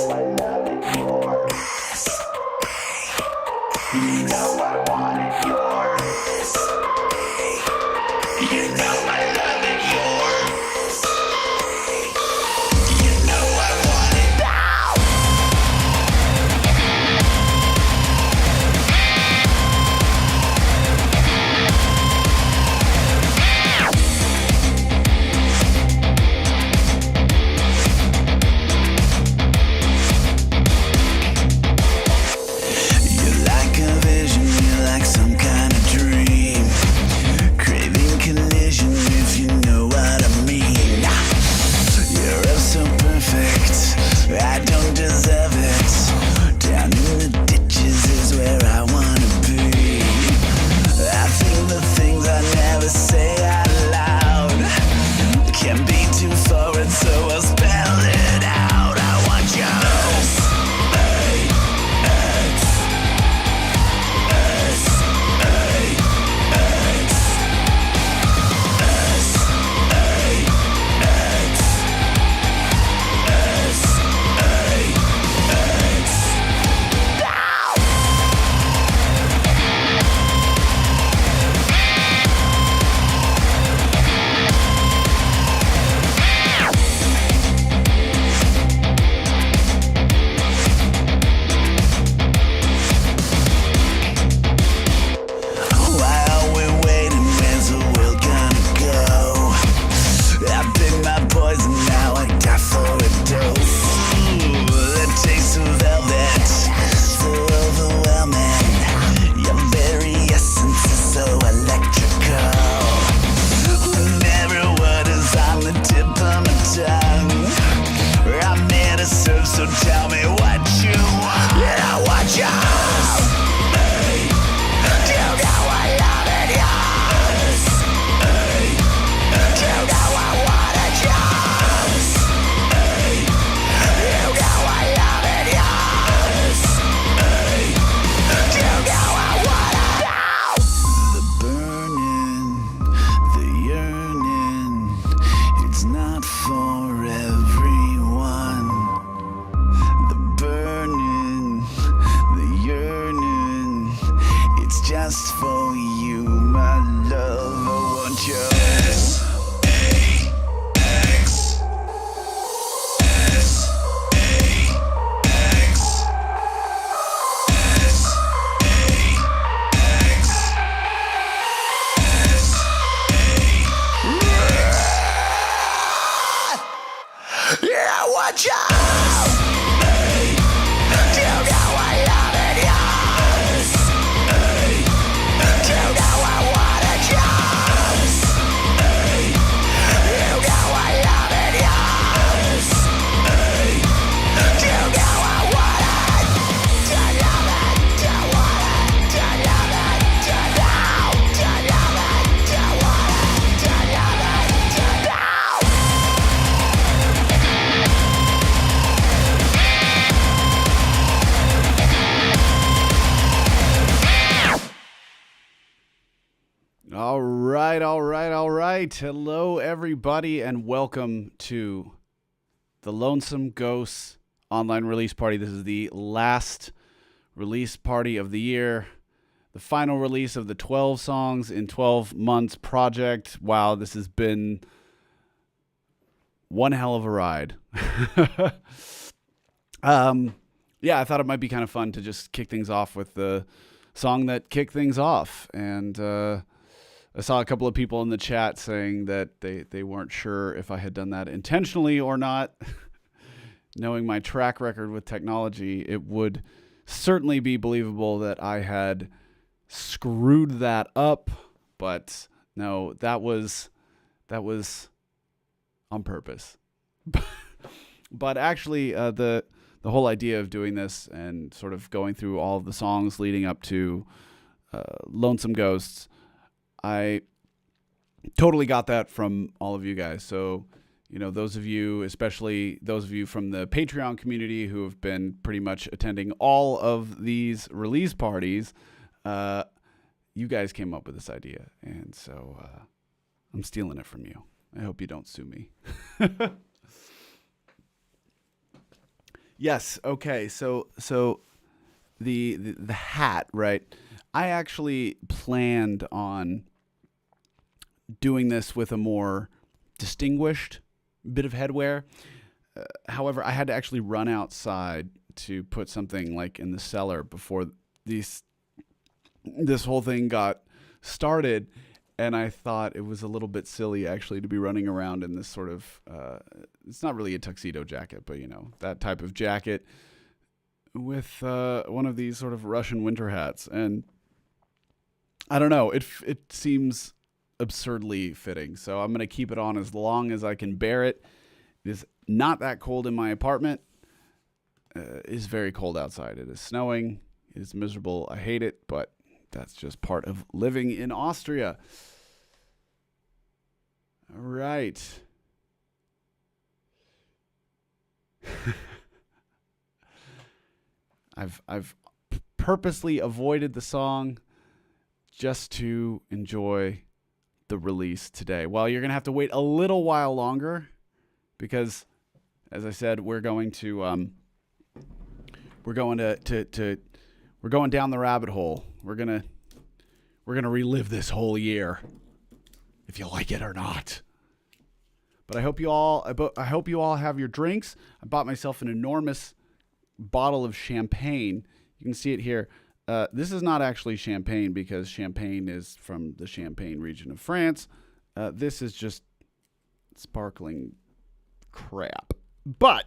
know I love it yours. You know I want it yours. You know I love it yours. You know I want it now. You're like a vision, you're like some kind of dream. Craving collision if you know what I mean. You're oh so perfect, I don't deserve it. Down in the ditches is where I wanna be. I think the things I never say out loud can be too forward, so I'll spell it out. I want you. Why are we waiting? Where's the world gonna go? I picked my poison, now I die for a dose. Ooh, the taste of velvet, so overwhelming. Your very essence is so electrical. Every word is on the tip of my tongue. I'm here to serve, so tell me what you want. Yeah, what you want. You know I love it yours. You know I want it yours. You know I love it yours. You know I want it now. The burning, the yearning, it's not for everyone. The burning, the yearning, it's just for you, my love. I want you. Yeah, I want you. You know I love it yours. You know I want it yours. You know I love it yours. You know I want it. You love it, you want it, you love it, you know. You love it, you want it, you love it, you know. All right. Hello, everybody, and welcome to the Lonesome Ghosts online release party. This is the last release party of the year, the final release of the 12 songs in 12 months project. Wow, this has been one hell of a ride. Yeah, I thought it might be kind of fun to just kick things off with the song that kicked things off. And I saw a couple of people in the chat saying that they weren't sure if I had done that intentionally or not. Knowing my track record with technology, it would certainly be believable that I had screwed that up. But no, that was on purpose. But actually, the whole idea of doing this and sort of going through all of the songs leading up to Lonesome Ghosts, I totally got that from all of you guys. So, you know, those of you, especially those of you from the Patreon community who have been pretty much attending all of these release parties, you guys came up with this idea. And so I'm stealing it from you. I hope you don't sue me. Yes. Okay. So the hat, right? I actually planned on doing this with a more distinguished bit of headwear. However, I had to actually run outside to put something like in the cellar before this whole thing got started, and I thought it was a little bit silly actually to be running around in this sort of it's not really a tuxedo jacket, but that type of jacket with one of these sort of Russian winter hats, and I don't know, it seems absurdly fitting, so I'm gonna keep it on as long as I can bear it. It is not that cold in my apartment. It is very cold outside. It is snowing. It is miserable. I hate it, but that's just part of living in Austria. All right. I've purposely avoided the song just to enjoy the release today. Well, you're gonna have to wait a little while longer because, as I said, we're going down the rabbit hole. We're gonna relive this whole year, if you like it or not. But I hope you all have your drinks. I bought myself an enormous bottle of champagne. You can see it here. This is not actually champagne because champagne is from the Champagne region of France. This is just sparkling crap. But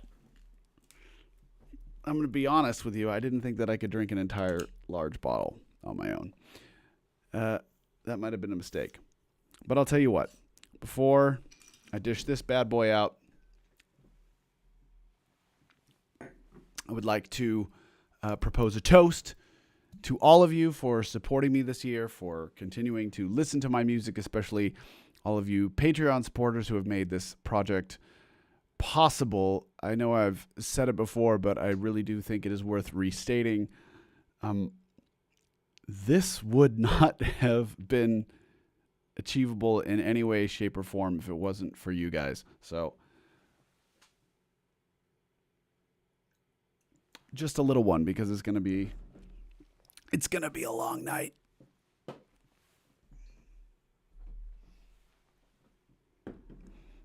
I'm going to be honest with you. I didn't think that I could drink an entire large bottle on my own. That might have been a mistake. But I'll tell you what. Before I dish this bad boy out, I would like to propose a toast to all of you for supporting me this year, for continuing to listen to my music, especially all of you Patreon supporters who have made this project possible. I know I've said it before, but I really do think it is worth restating. This would not have been achievable in any way, shape, or form if it wasn't for you guys. So just a little one, because it's gonna be a long night.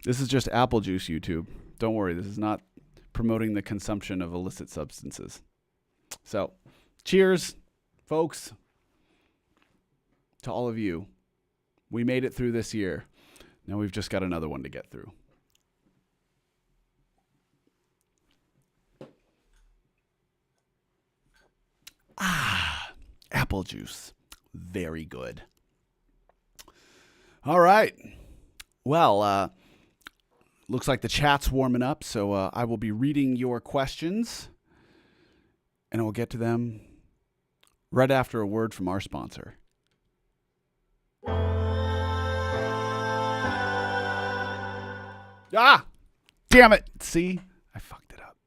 This is just apple juice, YouTube. Don't worry, this is not promoting the consumption of illicit substances. So, cheers, folks, to all of you. We made it through this year. Now we've just got another one to get through. Apple juice. Very good. All right. Well, looks like the chat's warming up, so I will be reading your questions, and we'll get to them right after a word from our sponsor. Ah! Damn it! See? I fucked it up.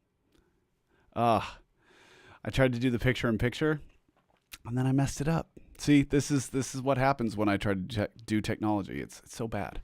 I tried to do the picture-in-picture, and then I messed it up. See, this is what happens when I try to do technology. It's so bad.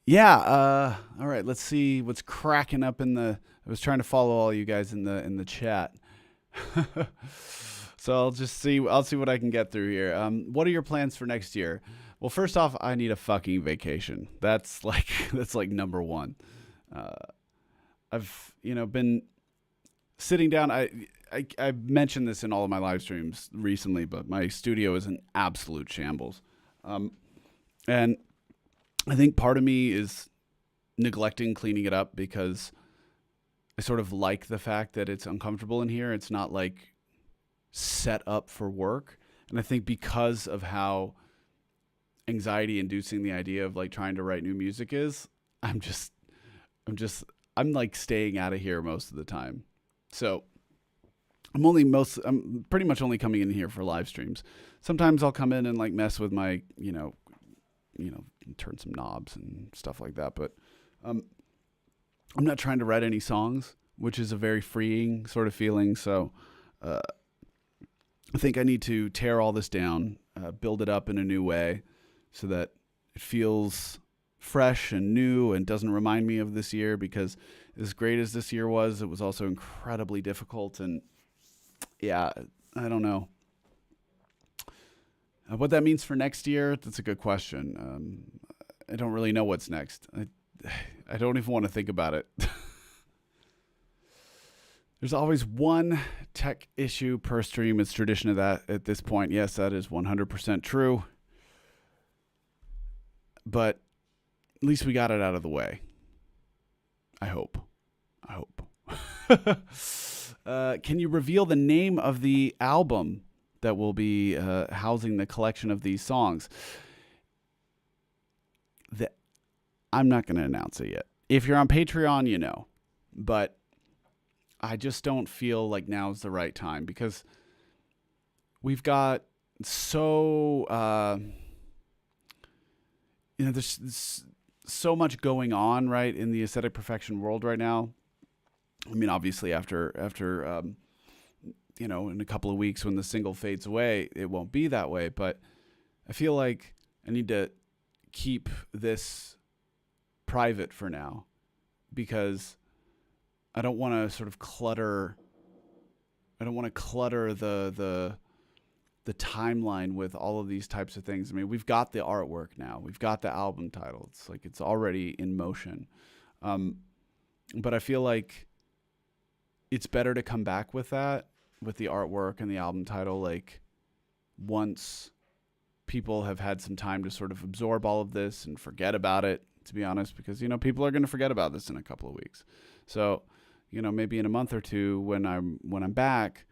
Yeah. All right. Let's see what's cracking up in the. I was trying to follow all you guys in the chat. So I'll see what I can get through here. What are your plans for next year? Well, first off, I need a fucking vacation. That's like number one. I've been sitting down. I mentioned this in all of my live streams recently, but my studio is an absolute shambles. And I think part of me is neglecting cleaning it up because I sort of like the fact that it's uncomfortable in here. It's not like set up for work. And I think because of how anxiety inducing the idea of like trying to write new music is, I'm like staying out of here most of the time. So I'm pretty much only coming in here for live streams. Sometimes I'll come in and like mess with my, turn some knobs and stuff like that. But I'm not trying to write any songs, which is a very freeing sort of feeling. So I think I need to tear all this down, build it up in a new way so that it feels fresh and new and doesn't remind me of this year, because as great as this year was, it was also incredibly difficult. And yeah, I don't know. What that means for next year, that's a good question. I don't really know what's next. I don't even want to think about it. There's always one tech issue per stream. It's tradition of that at this point. Yes, that is 100% true. But at least we got it out of the way. I hope. Can you reveal the name of the album that will be housing the collection of these songs? I'm not going to announce it yet. If you're on Patreon, you know. But I just don't feel like now's the right time, because we've got there's so much going on, right, in the aesthetic perfection world right now. I mean, obviously after in a couple of weeks when the single fades away, it won't be that way. But I feel like I need to keep this private for now, because I don't want to sort of clutter. I don't want to clutter the timeline with all of these types of things. I mean, we've got the artwork now. We've got the album title. It's like it's already in motion. But I feel like it's better to come back with that, with the artwork and the album title, like once people have had some time to sort of absorb all of this and forget about it, to be honest, because, people are going to forget about this in a couple of weeks. So, maybe in a month or two when I'm back,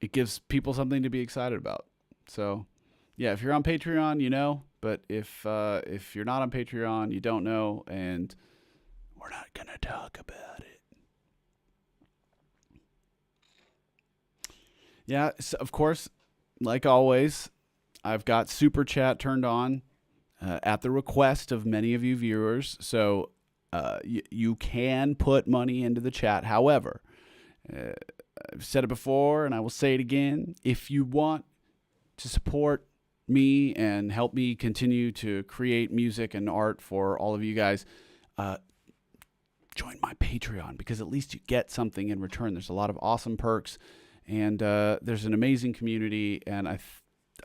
it gives people something to be excited about. So, yeah, if you're on Patreon, but if you're not on Patreon, you don't know, and we're not going to talk about it. Yeah, so of course, like always, I've got Super Chat turned on at the request of many of you viewers. So you can put money into the chat. However, I've said it before and I will say it again. If you want to support me and help me continue to create music and art for all of you guys, join my Patreon, because at least you get something in return. There's a lot of awesome perks, and there's an amazing community, and I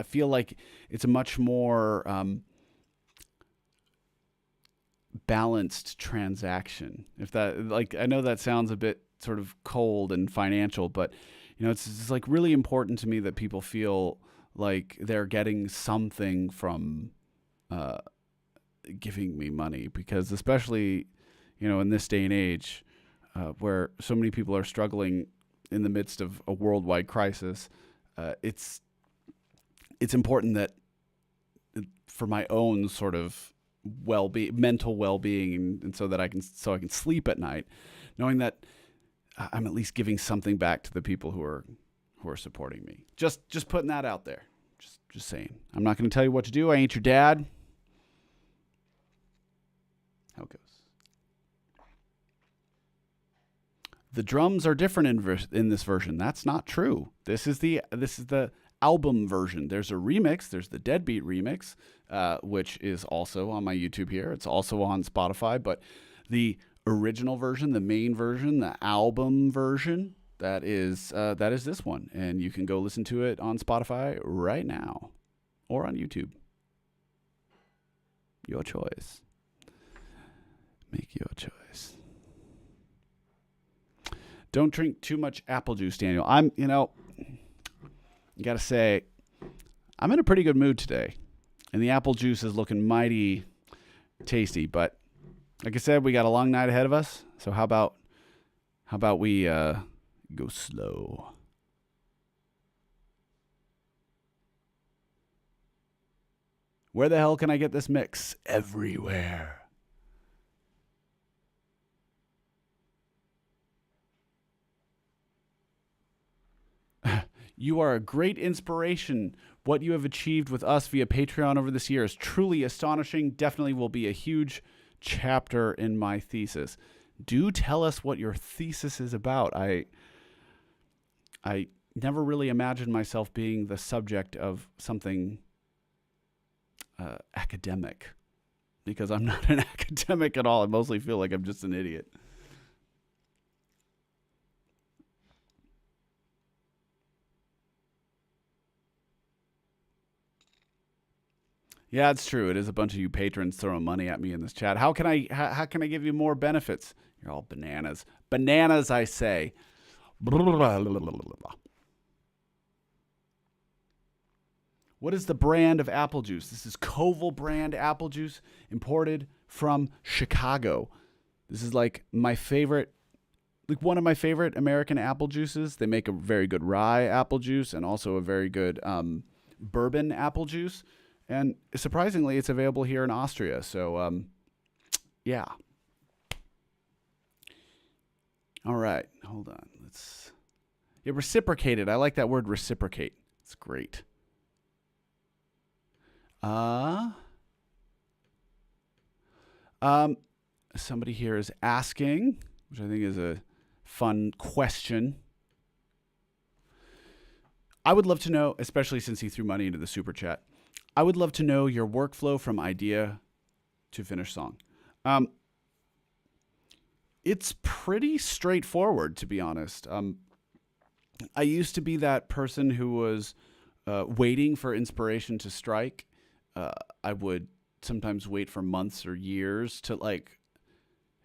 feel like it's a much more balanced transaction. If that, like, I know that sounds a bit sort of cold and financial, but it's like really important to me that people feel like they're getting something from giving me money, because especially in this day and age where so many people are struggling in the midst of a worldwide crisis, it's important that for my own sort of mental well-being, and so I can sleep at night, knowing that I'm at least giving something back to the people who are supporting me. Just putting that out there. Just saying. I'm not going to tell you what to do. I ain't your dad. How it goes. The drums are different in this version. That's not true. This is the album version. There's a remix. There's the Deadbeat remix, which is also on my YouTube here. It's also on Spotify, but the original version, the main version, the album version, that is this one, and you can go listen to it on Spotify right now or on YouTube. Your choice. Make your choice. Don't drink too much apple juice, Daniel. You gotta say, I'm in a pretty good mood today, and the apple juice is looking mighty tasty. But like I said, we got a long night ahead of us. So how about we go slow? Where the hell can I get this mix? Everywhere. You are a great inspiration. What you have achieved with us via Patreon over this year is truly astonishing. Definitely will be a huge chapter in my thesis. Do tell us what your thesis is about. I never really imagined myself being the subject of something academic, because I'm not an academic at all. I mostly feel like I'm just an idiot. Yeah, it's true. It is a bunch of you patrons throwing money at me in this chat. How can I give you more benefits? You're all bananas. Bananas, I say. What is the brand of apple juice? This is Koval brand apple juice, imported from Chicago. This is like my favorite, like one of my favorite American apple juices. They make a very good rye apple juice and also a very good bourbon apple juice. And surprisingly, it's available here in Austria. So, yeah. All right. Hold on. Reciprocated. I like that word, reciprocate. It's great. Somebody here is asking, which I think is a fun question. I would love to know, especially since he threw money into the super chat, I would love to know your workflow from idea to finished song. It's pretty straightforward, to be honest. I used to be that person who was waiting for inspiration to strike. I would sometimes wait for months or years to like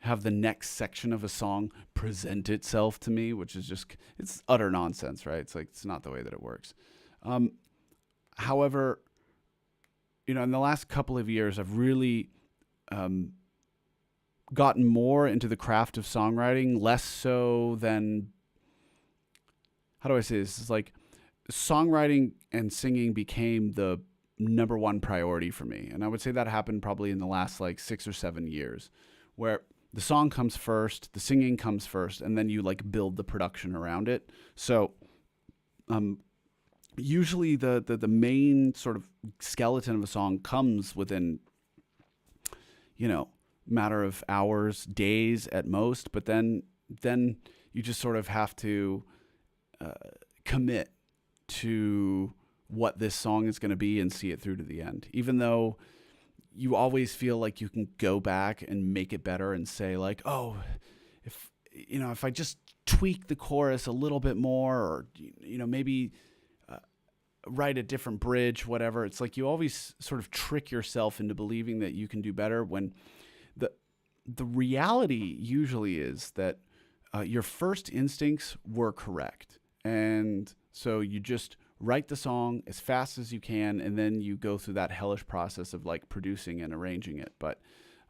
have the next section of a song present itself to me, which is just, it's utter nonsense, right? It's like, it's not the way that it works. However, in the last couple of years, I've really gotten more into the craft of songwriting, less so than, how do I say this? It's like songwriting and singing became the number one priority for me. And I would say that happened probably in the last like 6 or 7 years, where the song comes first, the singing comes first, and then you like build the production around it. So, usually the main sort of skeleton of a song comes within, matter of hours, days at most, but then you just sort of have to commit to what this song is going to be and see it through to the end. Even though you always feel like you can go back and make it better and say like, oh, if I just tweak the chorus a little bit more, or, maybe write a different bridge, whatever. It's like you always sort of trick yourself into believing that you can do better, when the reality usually is that your first instincts were correct. And so you just write the song as fast as you can, and then you go through that hellish process of like producing and arranging it. But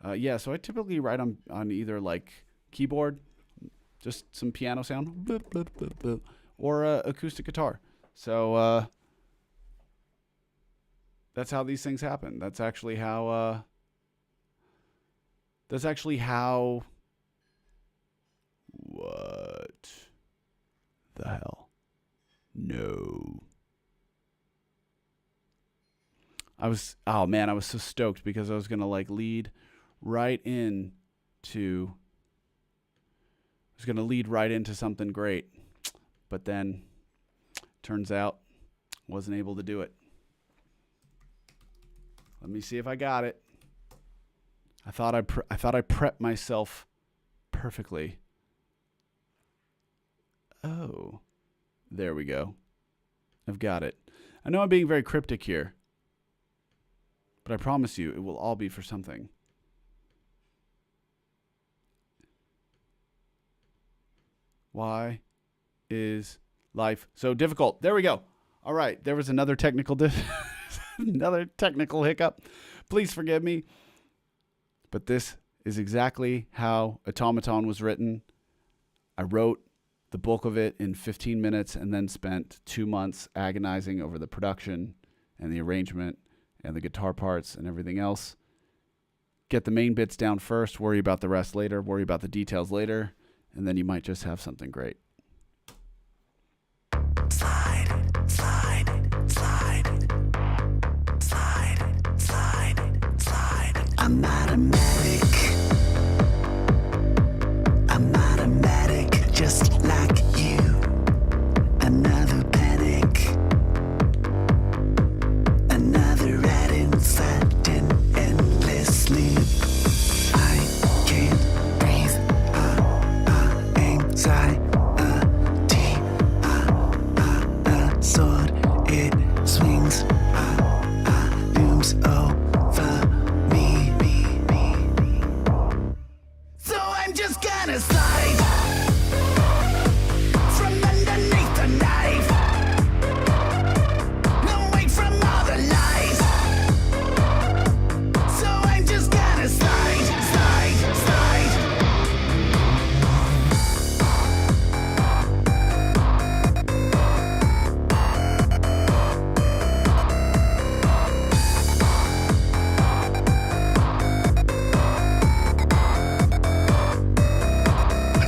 so I typically write on either like keyboard, just some piano sound, or acoustic guitar. So that's how these things happen. That's actually how what the hell? No. I was so stoked because I was going to like lead right into something great. But then turns out Wasn't able to do it. Let me see if I got it. I thought I prepped myself perfectly. Oh, there we go. I've got it. I know I'm being very cryptic here, but I promise you it will all be for something. Why is life so difficult? There we go. All right, there was another technical another technical hiccup. Please forgive me. But this is exactly how Automaton was written. I wrote the bulk of it in 15 minutes and then spent 2 months agonizing over the production and the arrangement and the guitar parts and everything else. Get the main bits down first, worry about the rest later, worry about the details later, and then you might just have something great. Slide, slide, slide, slide, slide, slide. I'm automatic. I'm automatic, just like you. Another panic. Another rat inside an endless loop. I can't breathe. Anxiety. Sword, it swings, looms over me. So I'm just gonna slide from underneath the knife, away from all the lies. So I'm just gonna slide, slide, slide.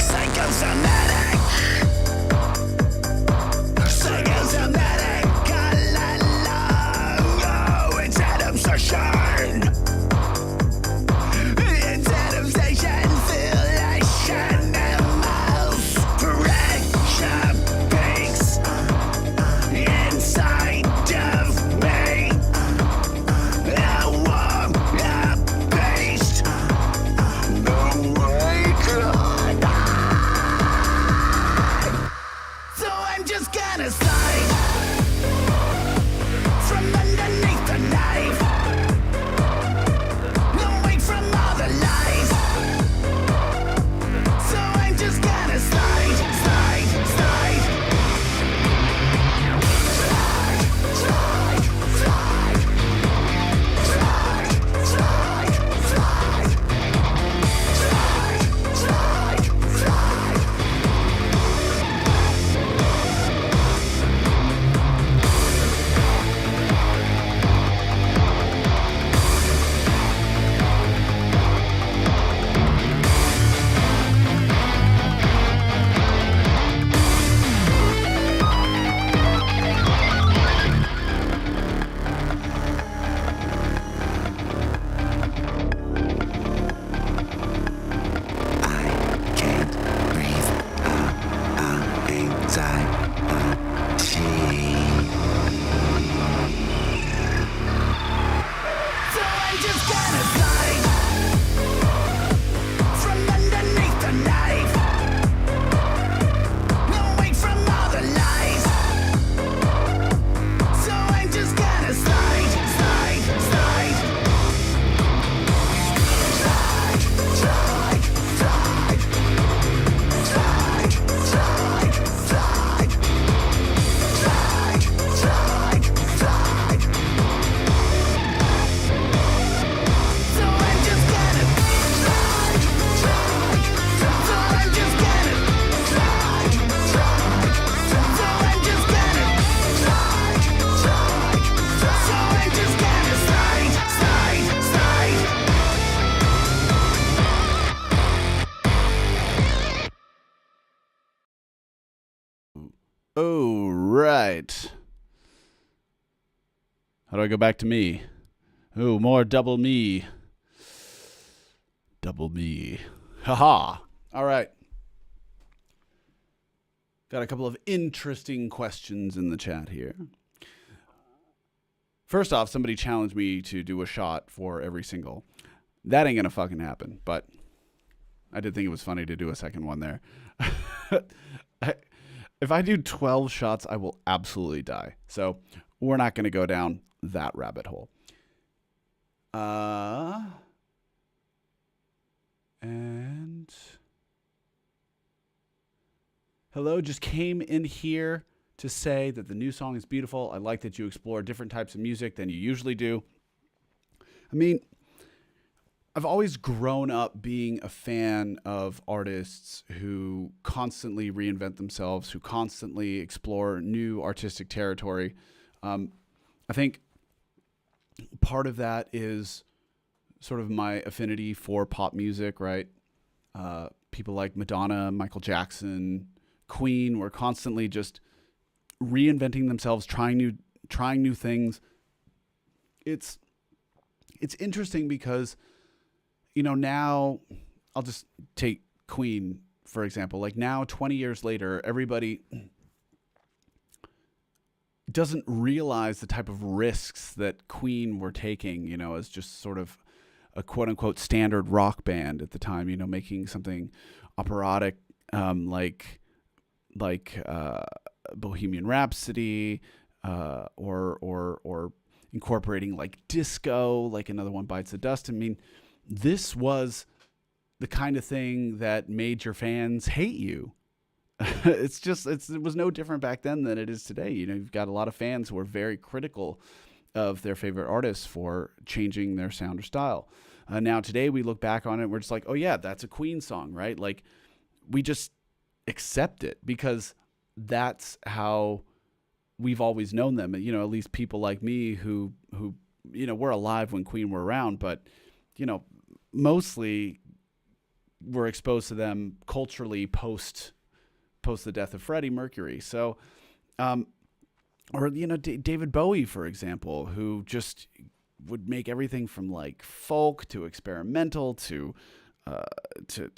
Psychosomatic, psychosomatic, all along. Oh, it's an obsession. It's an obsession, feel animals. Pressure peaks inside of me. A warm, a beast. No way could So I'm just gonna slide from underneath the knife, away from all the lies. So I'm just gonna slide, slide, slide. Slide, slide, slide. Slide, slide, slide. Slide, slide, slide. I can't breathe. Anxiety. So I'm just gonna slide from underneath the knife, away from all the lies. So I'm just gonna slide, slide, slide. Slide, slide, slide. Slide, slide, slide. Slide, slide, slide. So I'm just gonna slide, slide. So I'm just gonna slide, slide. So I'm just gonna slide, slide. So I'm just gonna slide, slide, slide. Oh, right. How do I go back to me? Oh, more double me. Double me. Haha. All right. Got a couple of interesting questions in the chat here. First off, somebody challenged me to do a shot for every single. That ain't gonna fucking happen, but I did think it was funny to do a second one there. If I do 12 shots, I will absolutely die. So we're not going to go down that rabbit hole. And hello, just came in here to say that the new song is beautiful. I like that you explore different types of music than you usually do. I mean, I've always grown up being a fan of artists who constantly reinvent themselves, who constantly explore new artistic territory. I think part of that is sort of my affinity for pop music, right? People like Madonna, Michael Jackson, Queen were constantly just reinventing themselves, trying new things. It's interesting because, you know, now I'll just take Queen, for example. Like now, 20 years later, everybody doesn't realize the type of risks that Queen were taking, you know, as just sort of a quote unquote standard rock band at the time, you know, making something operatic, like Bohemian Rhapsody, or incorporating like disco, like Another One Bites the Dust. I mean, this was the kind of thing that made your fans hate you. It was no different back then than it is today. You know, you've got a lot of fans who are very critical of their favorite artists for changing their sound or style. Now today we look back on it, we're just like, oh yeah, that's a Queen song, right? Like we just accept it because that's how we've always known them. You know, at least people like me who, you know, were alive when Queen were around, but, you know, mostly we're exposed to them culturally post the death of Freddie Mercury. So, or, you know, David Bowie, for example, who just would make everything from like folk to experimental to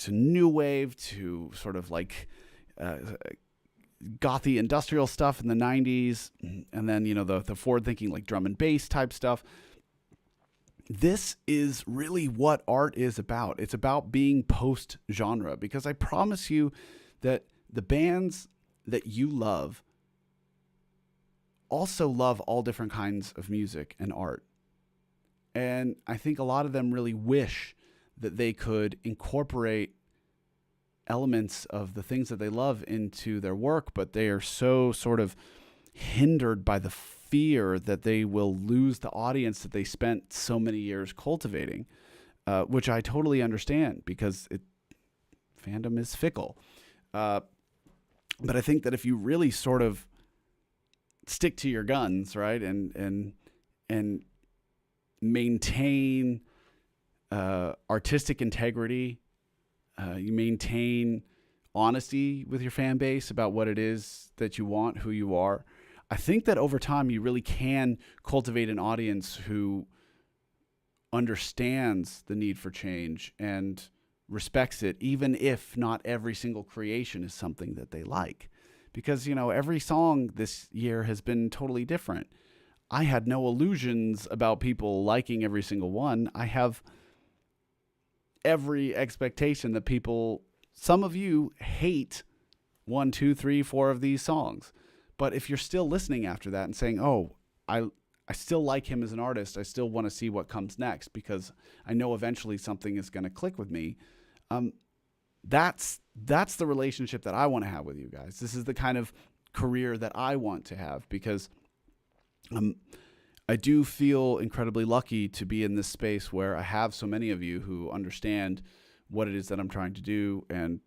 new wave to sort of like gothy industrial stuff in the 90s, and then, you know, the forward thinking like drum and bass type stuff. This is really what art is about. It's about being post genre, because I promise you that the bands that you love also love all different kinds of music and art. And I think a lot of them really wish that they could incorporate elements of the things that they love into their work, but they are so sort of hindered by the fear that they will lose the audience that they spent so many years cultivating, which I totally understand because fandom is fickle. But I think that if you really sort of stick to your guns, right, and maintain artistic integrity, you maintain honesty with your fan base about what it is that you want, who you are, I think that over time you really can cultivate an audience who understands the need for change and respects it, even if not every single creation is something that they like. Because, you know, every song this year has been totally different. I had no illusions about people liking every single one. I have every expectation that some of you hate 1, 2, 3, 4 of these songs. But if you're still listening after that and saying, oh, I still like him as an artist, I still want to see what comes next because I know eventually something is going to click with me, that's the relationship that I want to have with you guys. This is the kind of career that I want to have, because I do feel incredibly lucky to be in this space where I have so many of you who understand what it is that I'm trying to do and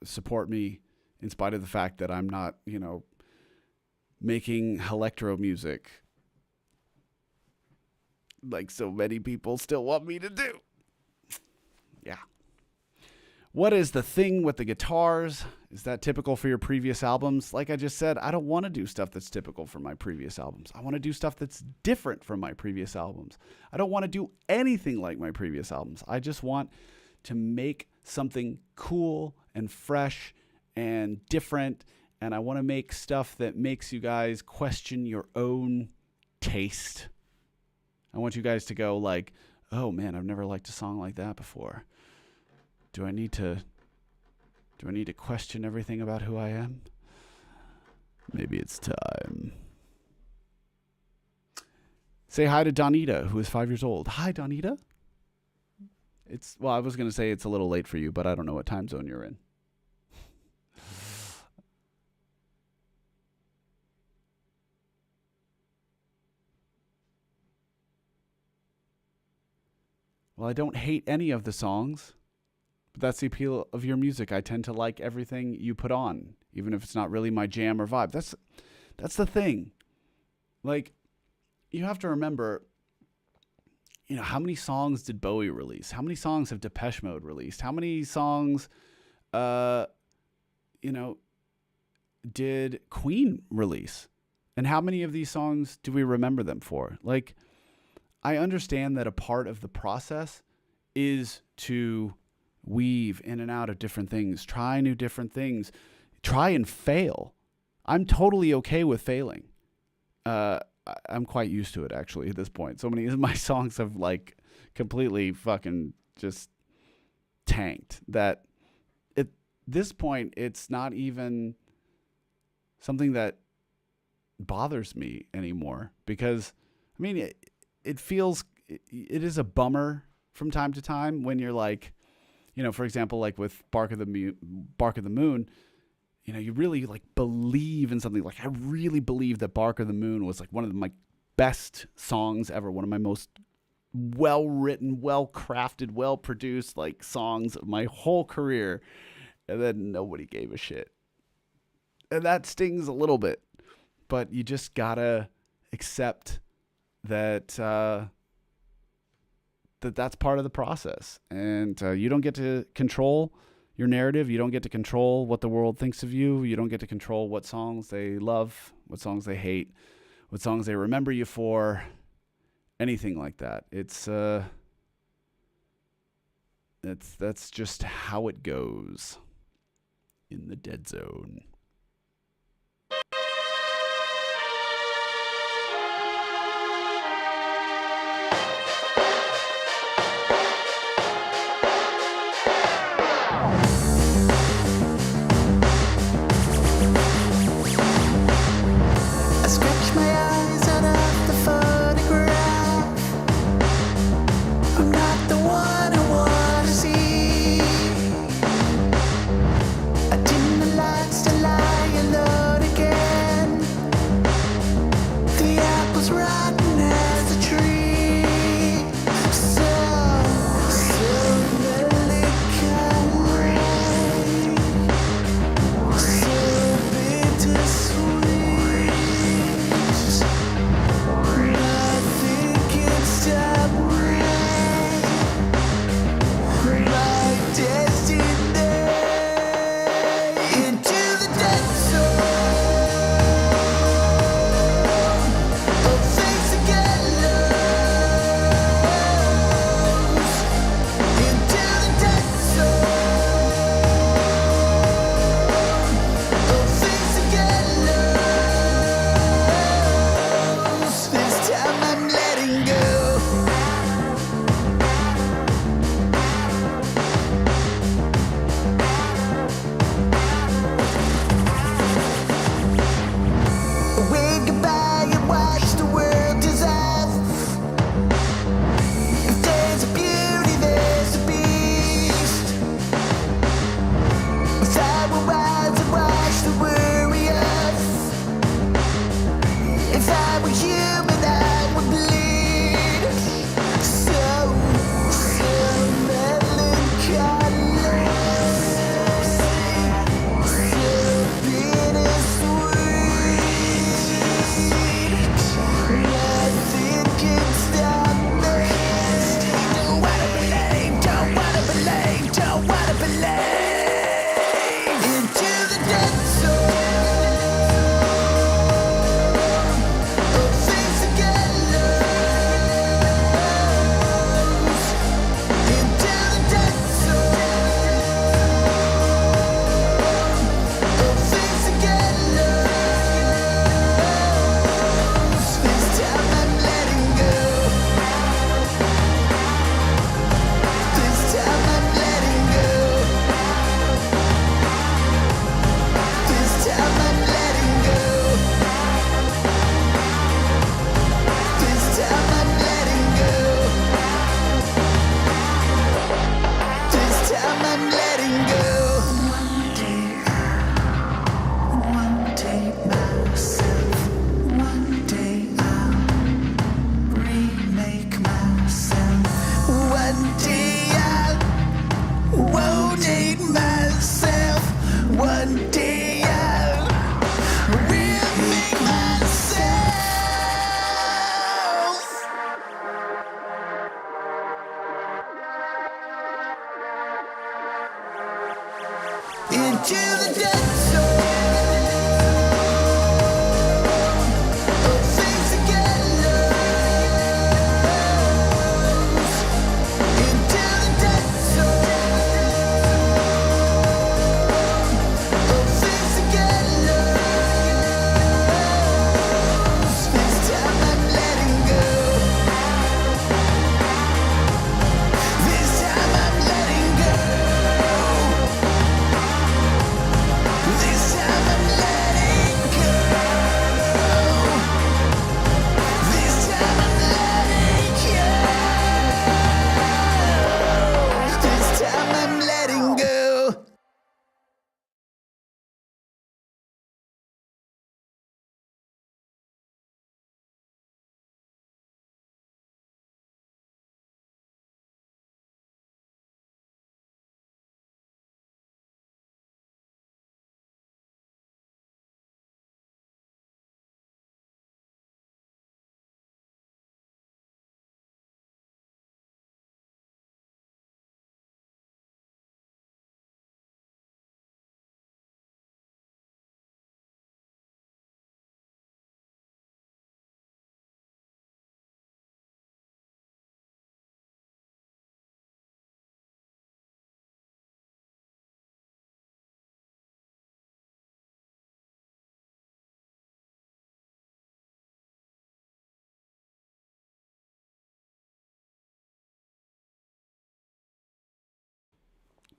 support me in spite of the fact that I'm not, you know, making electro music like so many people still want me to do. Yeah. What is the thing with the guitars? Is that typical for your previous albums? Like I just said, I don't want to do stuff that's typical for my previous albums. I want to do stuff that's different from my previous albums. I don't want to do anything like my previous albums. I just want to make something cool and fresh and different, and I want to make stuff that makes you guys question your own taste. I want you guys to go like, oh man, I've never liked a song like that before. Do I need to question everything about who I am? Maybe it's time. Say hi to Donita, who is 5 years old. Hi, Donita. I was going to say it's a little late for you, but I don't know what time zone you're in. Well, I don't hate any of the songs, but that's the appeal of your music. I tend to like everything you put on, even if it's not really my jam or vibe. That's the thing. Like, you have to remember, how many songs did Bowie release? How many songs have Depeche Mode released? How many songs, did Queen release? And how many of these songs do we remember them for? Like, I understand that a part of the process is to weave in and out of different things, try new different things, try and fail. I'm totally okay with failing. I'm quite used to it, actually, at this point. So many of my songs have, like, completely fucking just tanked that at this point, it's not even something that bothers me anymore because, I mean, it feels, it is a bummer from time to time when you're like, for example, like with Bark of the Moon, you really like believe in something. Like I really believe that Bark of the Moon was like one of my best songs ever. One of my most well-written, well-crafted, well-produced like songs of my whole career. And then nobody gave a shit. And that stings a little bit, but you just gotta accept that that's part of the process, and you don't get to control your narrative. You don't get to control what the world thinks of you. You don't get to control what songs they love, what songs they hate, what songs they remember you for, anything like that. That's just how it goes in the dead zone. Still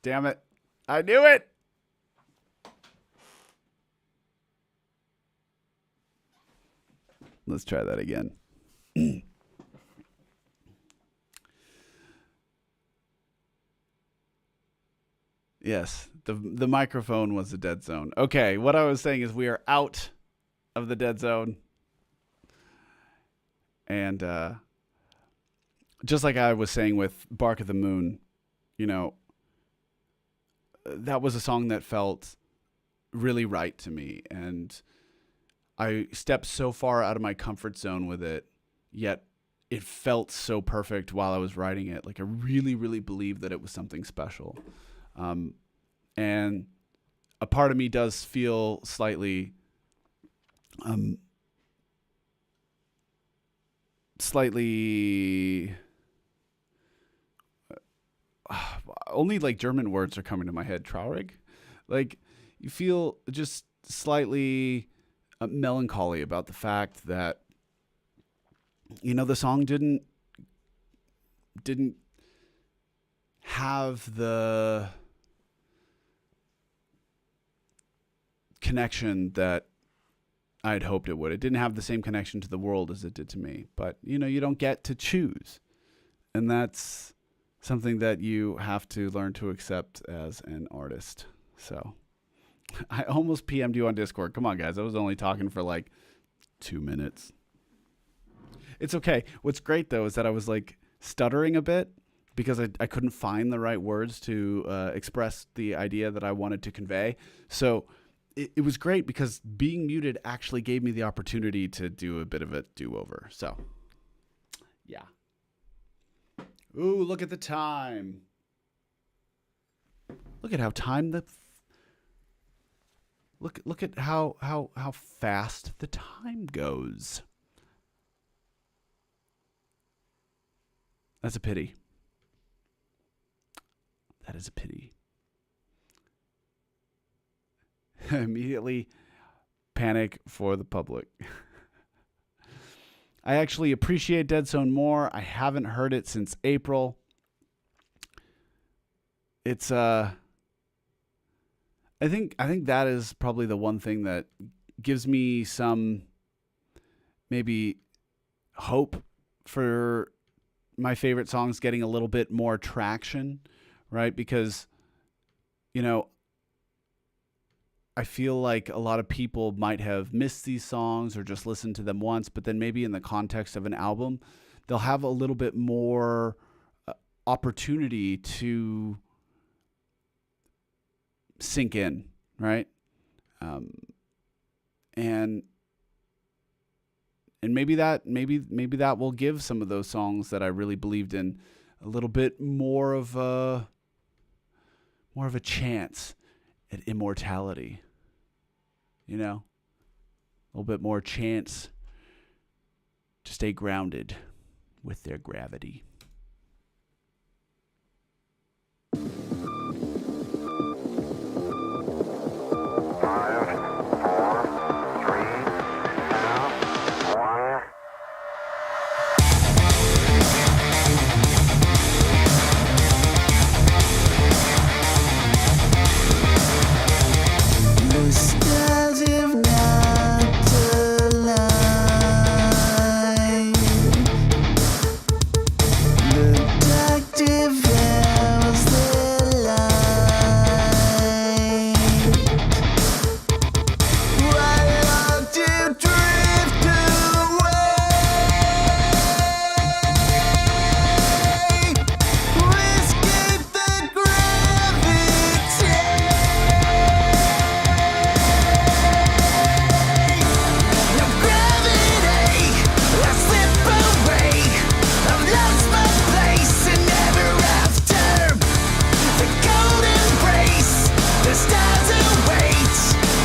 Damn it. I knew it. Let's try that again. Yes, the microphone was the dead zone. Okay, what I was saying is we are out of the dead zone. And just like I was saying with Bark of the Moon, you know, that was a song that felt really right to me. And I stepped so far out of my comfort zone with it, yet it felt so perfect while I was writing it. Like I really, really believed that it was something special. And a part of me does feel slightly only like German words are coming to my head. Traurig. Like you feel just slightly melancholy about the fact that, you know, the song didn't have the connection that I'd hoped it would. It didn't have the same connection to the world as it did to me. But, you know, you don't get to choose. And that's something that you have to learn to accept as an artist. So I almost PM'd you on Discord. Come on, guys. I was only talking for like 2 minutes. It's okay. What's great, though, is that I was like stuttering a bit because I couldn't find the right words to express the idea that I wanted to convey. So it was great because being muted actually gave me the opportunity to do a bit of a do-over. So, yeah. Ooh, look at the time. Look at how look at how fast the time goes. That's a pity. That is a pity. Immediately panic for the public. I actually appreciate Dead Zone more. I haven't heard it since April. It's I think that is probably the one thing that gives me some maybe hope for my favorite songs getting a little bit more traction, right? Because, you know, I feel like a lot of people might have missed these songs or just listened to them once, but then maybe in the context of an album, they'll have a little bit more opportunity to sink in, right? And maybe that will give some of those songs that I really believed in a little bit more of a chance. at immortality. You know? A little bit more chance to stay grounded with their gravity. The stars have not aligned. The dark devours the light. I long to drift away. Escape the gravity. No gravity, I slip away. I've lost my place and never after. The golden race, the stars await.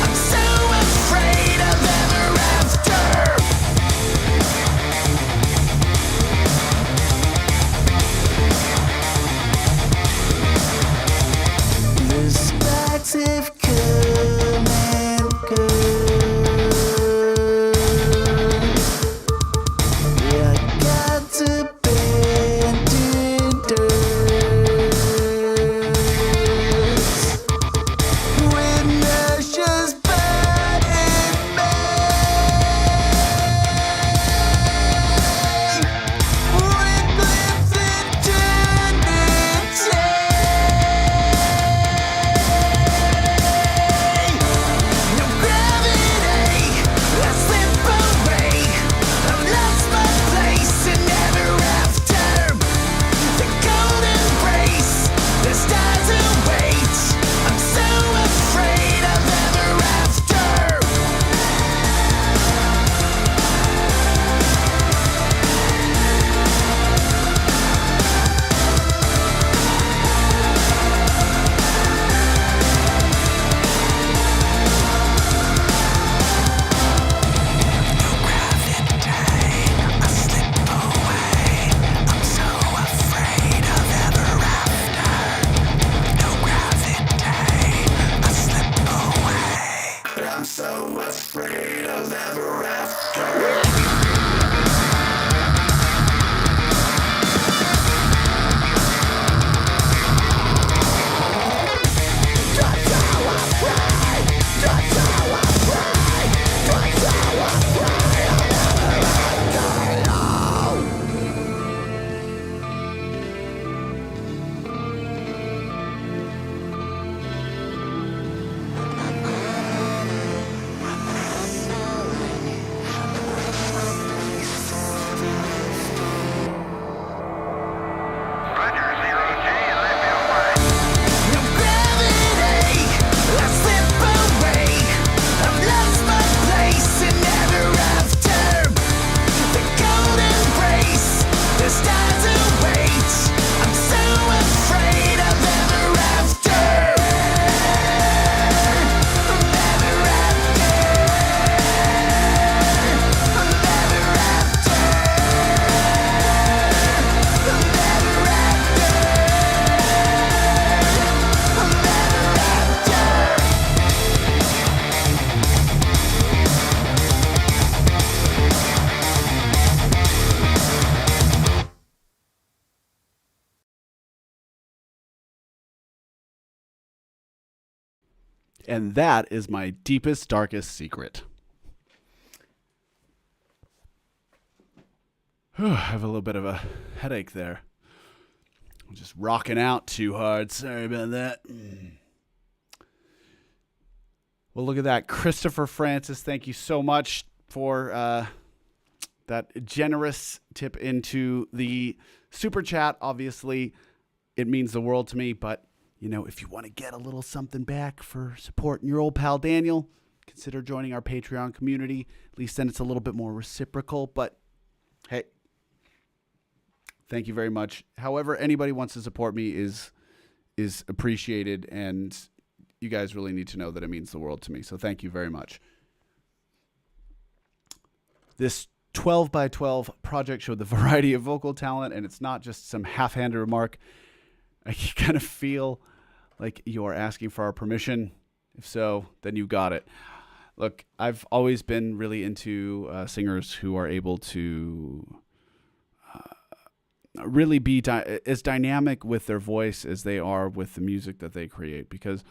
I'm so afraid of ever after. The sparks have come and gone. Like God's abandoned earth. When ashes burn in May. When glimpse eternity. No gravity, I slip away. I've lost my place and never after. The golden race, the stars await. I'm so afraid of ever after. I'm so afraid of ever after. No gravity, I slip away. I've lost my place and never after. The golden race, the stars await. I'm so afraid of ever after. Never after. Never after. Never after. And that is my deepest, darkest secret. I have a little bit of a headache there. I'm just rocking out too hard. Sorry about that. Well, look at that. Christopher Francis, thank you so much for that generous tip into the super chat. Obviously, it means the world to me, but you know, if you want to get a little something back for supporting your old pal Daniel, consider joining our Patreon community. At least then it's a little bit more reciprocal. But hey, thank you very much. However, anybody wants to support me is appreciated. And you guys really need to know that it means the world to me. So thank you very much. This 12 by 12 project showed the variety of vocal talent, and it's not just some half-handed remark. I kind of feel like you are asking for our permission. If so, then you got it. Look, I've always been really into singers who are able to really be as dynamic with their voice as they are with the music that they create. Because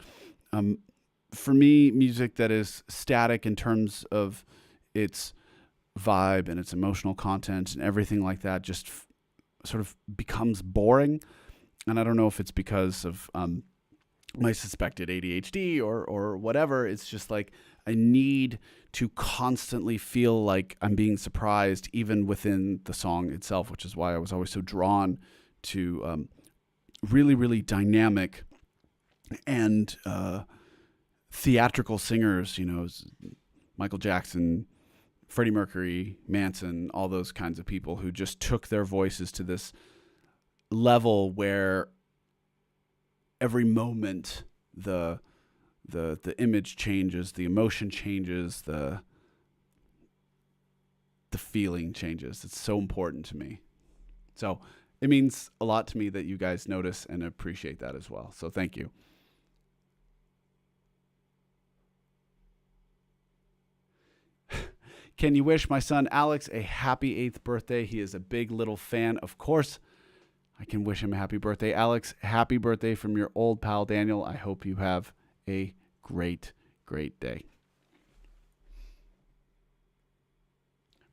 for me, music that is static in terms of its vibe and its emotional content and everything like that just sort of becomes boring. And I don't know if it's because of my suspected ADHD or whatever. It's just like I need to constantly feel like I'm being surprised even within the song itself, which is why I was always so drawn to really, really dynamic and theatrical singers, Michael Jackson, Freddie Mercury, Manson, all those kinds of people who just took their voices to this level where every moment the image changes, the emotion changes, the feeling changes. It's so important to me. So it means a lot to me that you guys notice and appreciate that as well. So thank you. Can you wish my son Alex a happy 8th birthday? He is a big little fan. Of course, I can wish him a happy birthday. Alex, happy birthday from your old pal Daniel. I hope you have a great, great day.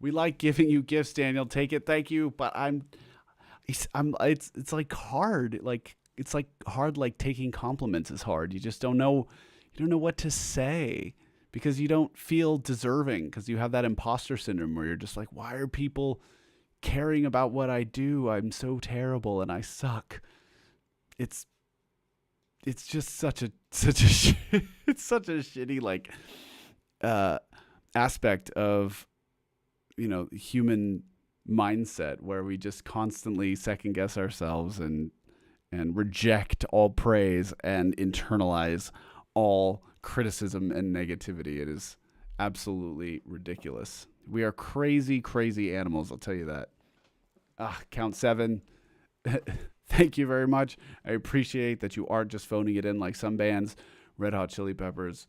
We like giving you gifts, Daniel. Take it. Thank you. But it's like hard. Like it's like hard. Like taking compliments is hard. You just don't know. You don't know what to say because you don't feel deserving because you have that imposter syndrome where you're just like, why are people caring about what I do? I'm so terrible and I suck. It's just such a it's such a shitty like aspect of human mindset where we just constantly second guess ourselves and reject all praise and internalize all criticism and negativity. It is absolutely ridiculous. We are crazy, crazy animals. I'll tell you that. Count 7. Thank you very much. I appreciate that you aren't just phoning it in like some bands. Red Hot Chili Peppers.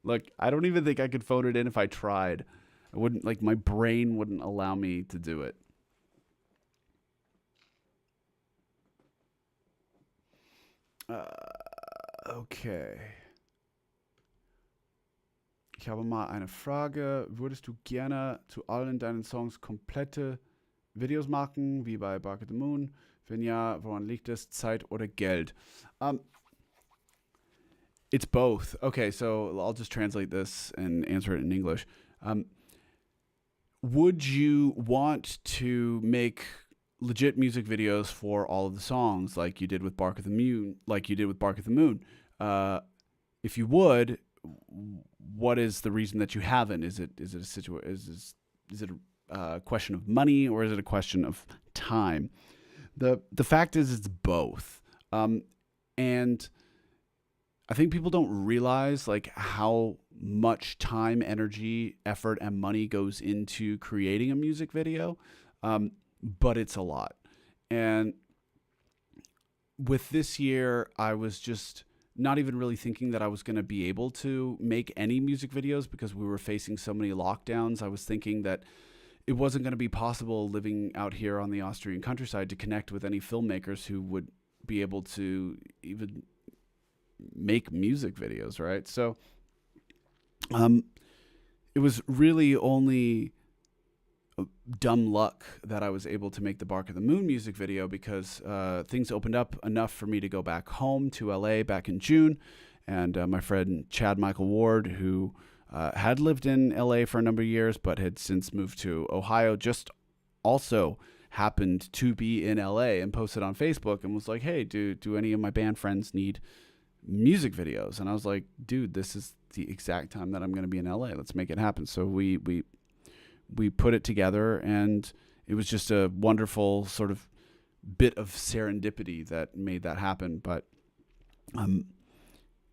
Look, I don't even think I could phone it in if I tried. I wouldn't, like, my brain wouldn't allow me to do it. Okay. Ich habe mal eine Frage. Würdest du gerne zu allen deinen Songs komplette Videos machen, wie bei Bark at the Moon? Wenn ja, woran liegt es? Zeit oder Geld? It's both. Okay, so I'll just translate this and answer it in English. Would you want to make legit music videos for all of the songs like you did with Bark at the Moon? If you would, what is the reason that you haven't? Is it a question of money or is it a question of time? The fact is it's both. And I think people don't realize like how much time, energy, effort, and money goes into creating a music video. But it's a lot. And with this year, I was just not even really thinking that I was going to be able to make any music videos because we were facing so many lockdowns. I was thinking that it wasn't going to be possible living out here on the Austrian countryside to connect with any filmmakers who would be able to even make music videos, right? So it was really only dumb luck that I was able to make the Bark at the Moon music video because things opened up enough for me to go back home to LA back in June. And my friend Chad Michael Ward, who had lived in LA for a number of years but had since moved to Ohio, just also happened to be in LA and posted on Facebook and was like, hey, do any of my band friends need music videos? And I was like, dude, this is the exact time that I'm going to be in LA. Let's make it happen. So we put it together, and it was just a wonderful sort of bit of serendipity that made that happen. But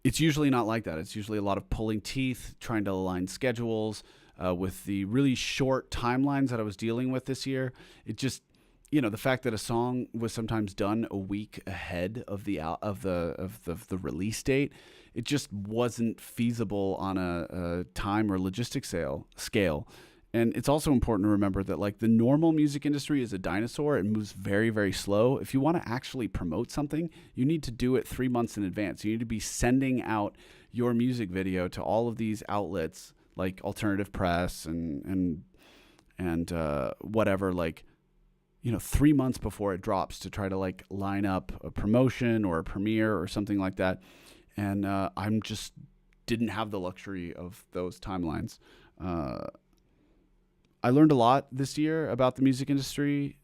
it's usually not like that. It's usually a lot of pulling teeth, trying to align schedules with the really short timelines that I was dealing with this year. It just, the fact that a song was sometimes done a week ahead of the release date, it just wasn't feasible on a time or logistics scale. And it's also important to remember that like the normal music industry is a dinosaur. It moves very, very slow. If you want to actually promote something, you need to do it 3 months in advance. You need to be sending out your music video to all of these outlets like alternative press and whatever, like, 3 months before it drops to try to like line up a promotion or a premiere or something like that. And I'm just didn't have the luxury of those timelines. I learned a lot this year about the music industry.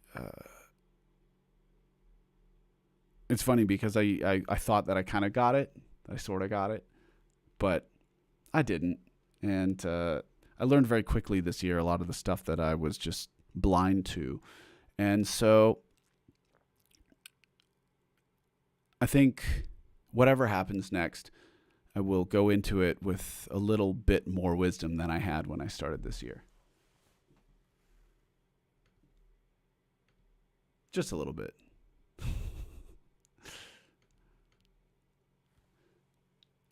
It's funny because I thought that I kind of got it. I sort of got it, but I didn't. And I learned very quickly this year a lot of the stuff that I was just blind to. And so I think whatever happens next, I will go into it with a little bit more wisdom than I had when I started this year. Just a little bit.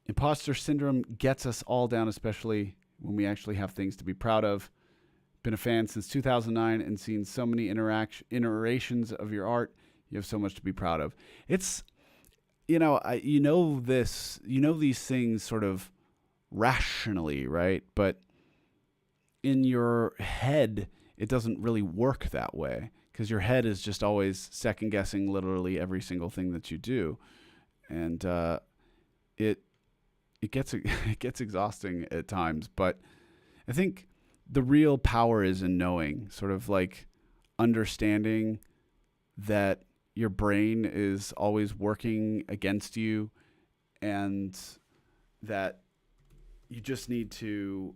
Imposter syndrome gets us all down, especially when we actually have things to be proud of. Been a fan since 2009 and seen so many iterations of your art. You have so much to be proud of. It's, these things sort of rationally, right? But in your head, it doesn't really work that way because your head is just always second guessing literally every single thing that you do. And it gets exhausting at times, but I think the real power is in knowing, sort of like understanding that your brain is always working against you and that you just need to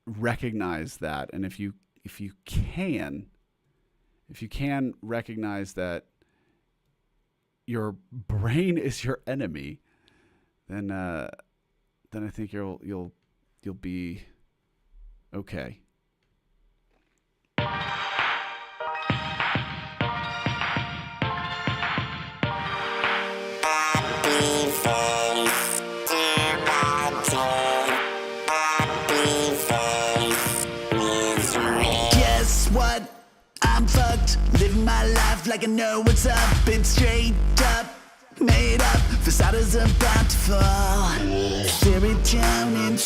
recognize that. And if you can recognize that your brain is your enemy, then I think you'll be okay. Guess what? I'm fucked, living my life like I know what's up. It's straight up, made up, facade is about to fall. Serotonin,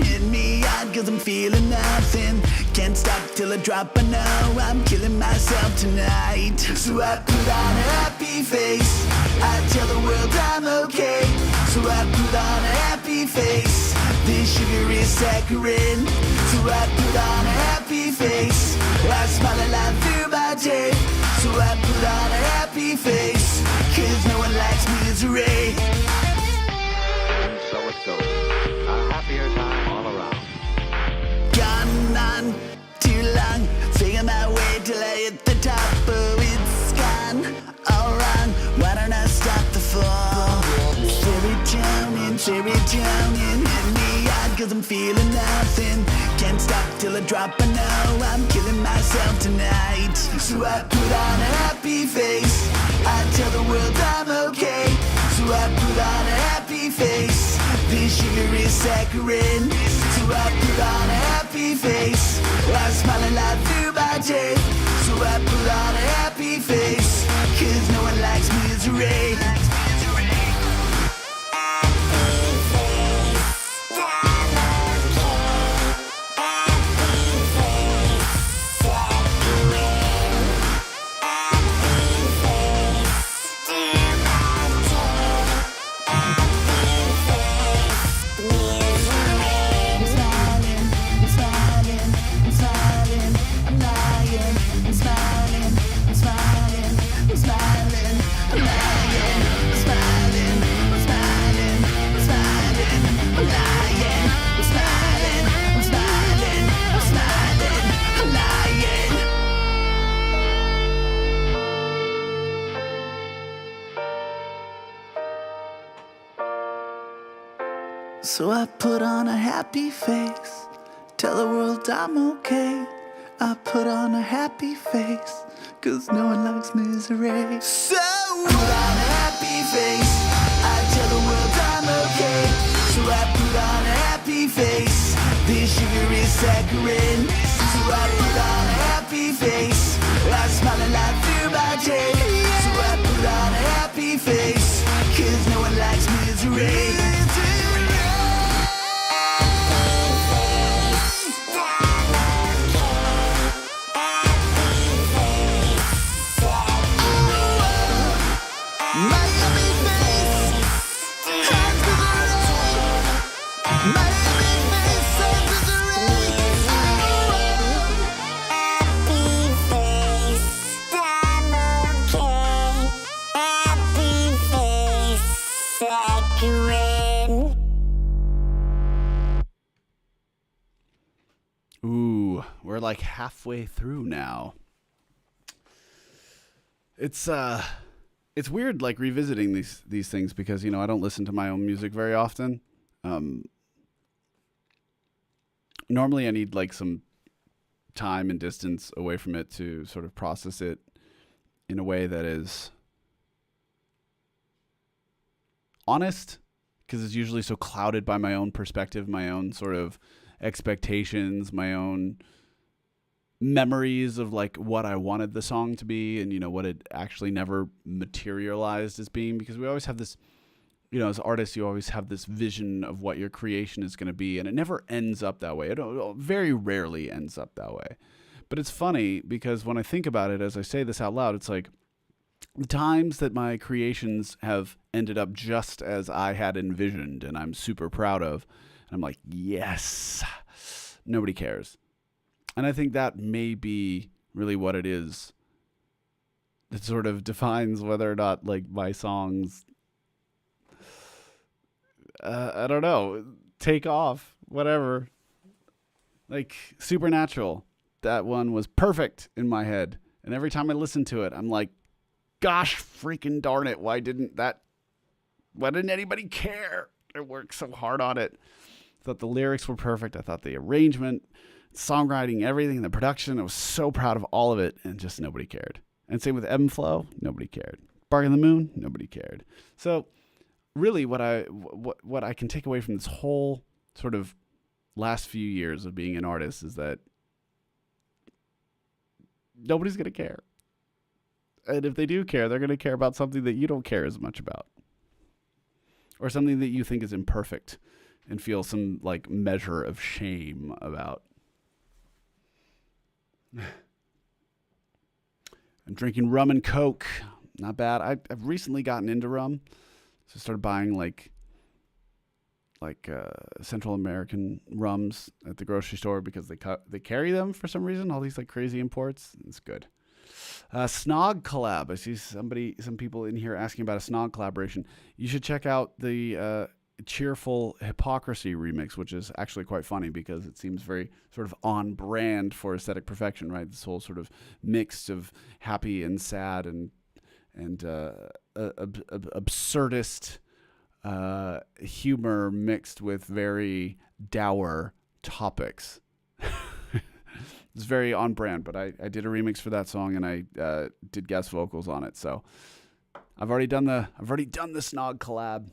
hit me out cause I'm feeling nothing. Can't stop till I drop, I know I'm killing myself tonight. So I put on a happy face, I tell the world I'm okay. So I put on a happy face, this sugar is saccharine. So I put on a happy face, I smile a lot through my day. So I put on a happy face, cause no one likes misery. And so it goes. A happier time all around. Gone on too long, figure my way till I hit the top. Oh, it's gone all wrong, why don't I stop the fall? Serotonin, hit me out cause I'm feeling nothing. Can't stop till I drop, I know I'm killing myself tonight. So I put on a happy face, I tell the world I'm okay. So I put on a happy face, this sugar is saccharine. So I put on a happy face, I smile a lot through my day. So I put on a happy face, cause no one likes misery. I'm smiling, I'm lying, I'm smiling. So I put on a happy face, tell the world I'm okay. I put on a happy face, 'cause no one likes misery. So put on a happy face, I tell the world I'm okay. So I put on a happy face, this sugar is saccharine. So I put on a happy face, I smile and laugh through my day. So I put on a happy face, 'cause no one likes misery. Ooh, we're like halfway through now. It's weird like revisiting these things because, you know, I don't listen to my own music very often. Normally I need like some time and distance away from it to sort of process it in a way that is honest, because it's usually so clouded by my own perspective, my own sort of expectations, my own memories of like what I wanted the song to be, and, you know, what it actually never materialized as being, because we always have this, you know, as artists, you always have this vision of what your creation is going to be, and it never ends up that way. It very rarely ends up that way. But it's funny because when I think about it, as I say this out loud, it's like the times that my creations have ended up just as I had envisioned and I'm super proud of, and I'm like, yes, nobody cares. And I think that may be really what it is that sort of defines whether or not like my songs, I don't know, take off, whatever. Like Supernatural, that one was perfect in my head. And every time I listen to it, I'm like, gosh, freaking darn it. Why didn't anybody care? I worked so hard on it. I thought the lyrics were perfect. I thought the arrangement, songwriting, everything, the production, I was so proud of all of it, and just nobody cared. And same with Ebb and Flow, nobody cared. Bark on the Moon, nobody cared. So really what I can take away from this whole sort of last few years of being an artist is that nobody's going to care. And if they do care, they're going to care about something that you don't care as much about, or something that you think is imperfect and feel some like measure of shame about. I'm drinking rum and Coke. Not bad. I've recently gotten into rum. So I started buying like Central American rums at the grocery store because they carry them for some reason. All these like crazy imports. It's good. Snog collab. I see some people in here asking about a Snog collaboration. You should check out the Cheerful Hypocrisy remix, which is actually quite funny because it seems very sort of on brand for aesthetic perfection, right? This whole sort of mix of happy and sad and absurdist humor mixed with very dour topics. It's very on brand, but I did a remix for that song and I did guest vocals on it. So I've already done the Snog collab.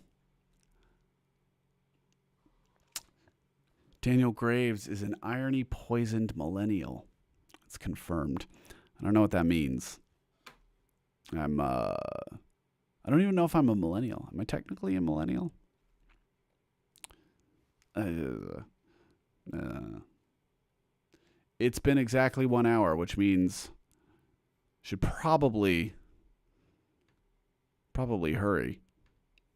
Daniel Graves is an irony poisoned millennial. It's confirmed. I don't know what that means. I don't even know if I'm a millennial. Am I technically a millennial? It's been exactly 1 hour, which means should probably hurry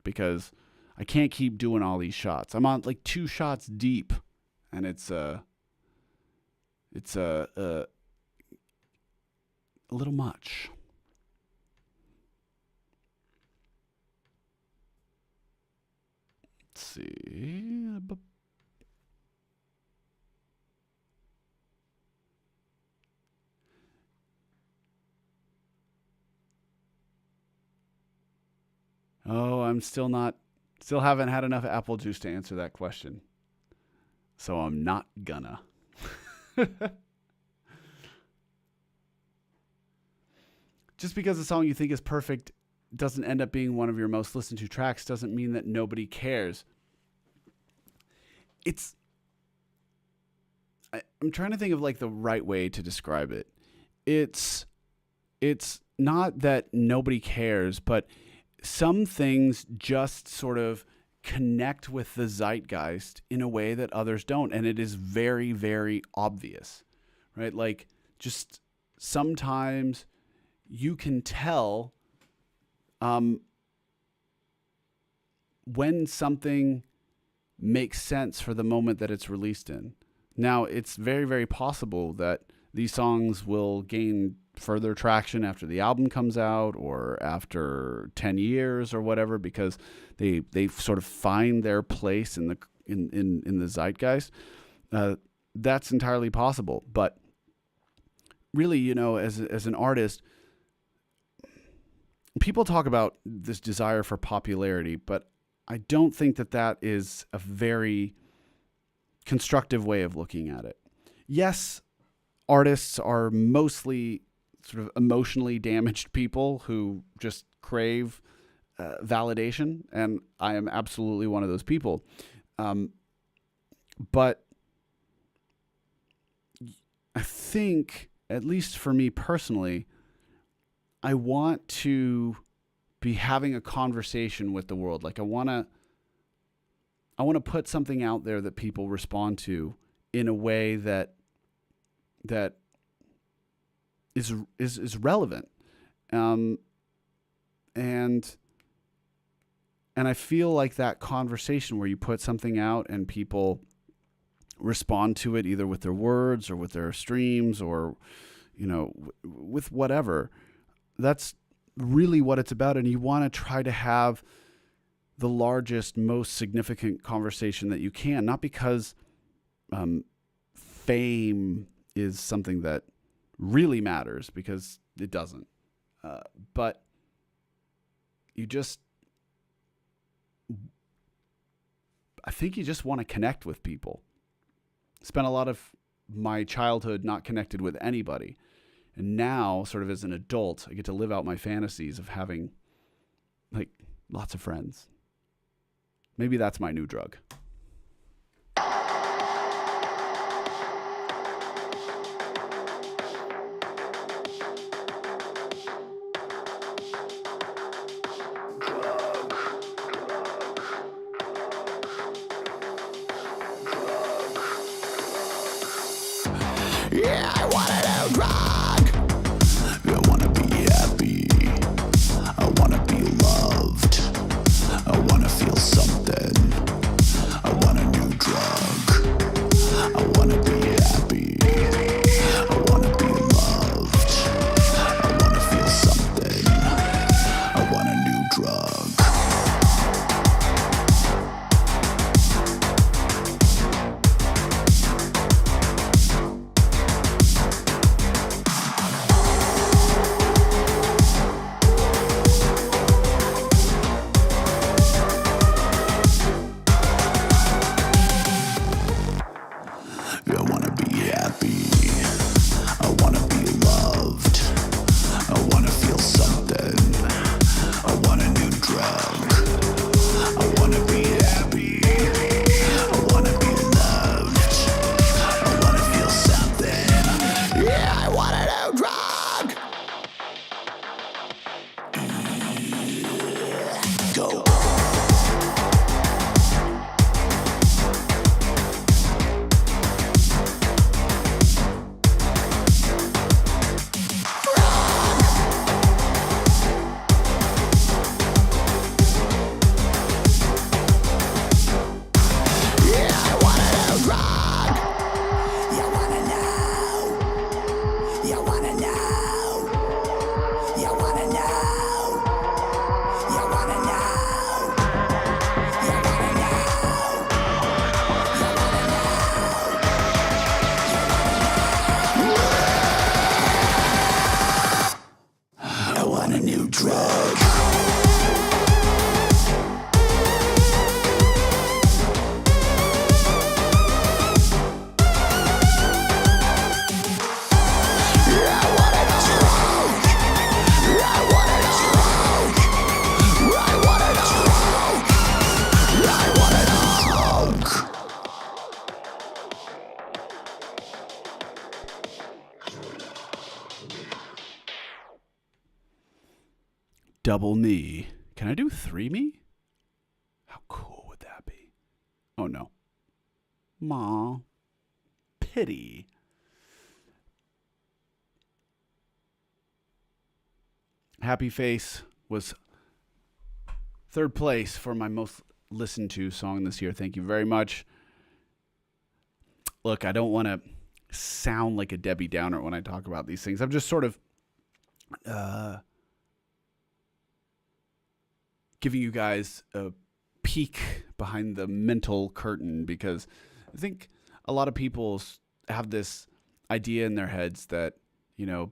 because I can't keep doing all these shots. I'm on like 2 shots deep, and it's a little much. Let's see. Oh, I'm still not Still haven't had enough apple juice to answer that question. So I'm not gonna. Just because a song you think is perfect doesn't end up being one of your most listened to tracks doesn't mean that nobody cares. I'm trying to think of like the right way to describe it. It's not that nobody cares, but some things just sort of connect with the zeitgeist in a way that others don't. And it is very, very obvious, right? Like just sometimes you can tell when something makes sense for the moment that it's released in. Now, it's very, very possible that these songs will gain further traction after the album comes out or after 10 years or whatever, because they sort of find their place in the zeitgeist. That's entirely possible. But really, you know, as an artist, people talk about this desire for popularity, but I don't think that is a very constructive way of looking at it. Yes, artists are mostly sort of emotionally damaged people who just crave validation, and I am absolutely one of those people. But I think, at least for me personally, I want to be having a conversation with the world. Like I want to put something out there that people respond to in a way that is relevant. And I feel like that conversation where you put something out and people respond to it either with their words or with their streams or, you know, with whatever, that's really what it's about. And you want to try to have the largest, most significant conversation that you can, not because fame is something that really matters, because it doesn't. But I think you just want to connect with people. Spent a lot of my childhood not connected with anybody. And now, sort of as an adult, I get to live out my fantasies of having like lots of friends. Maybe that's my new drug. Yeah, I want a new drug. I wanna be happy. I wanna be loved. I wanna feel something. I want a new drug. I wanna be happy. I wanna be loved. I wanna feel something. I want a new drug. double me. Can I do 3 me? How cool would that be? Oh no. Ma. Pity. Happy Face was 3rd place for my most listened to song this year. Thank you very much. Look, I don't want to sound like a Debbie Downer when I talk about these things. I'm just sort of giving you guys a peek behind the mental curtain, because I think a lot of people have this idea in their heads that, you know,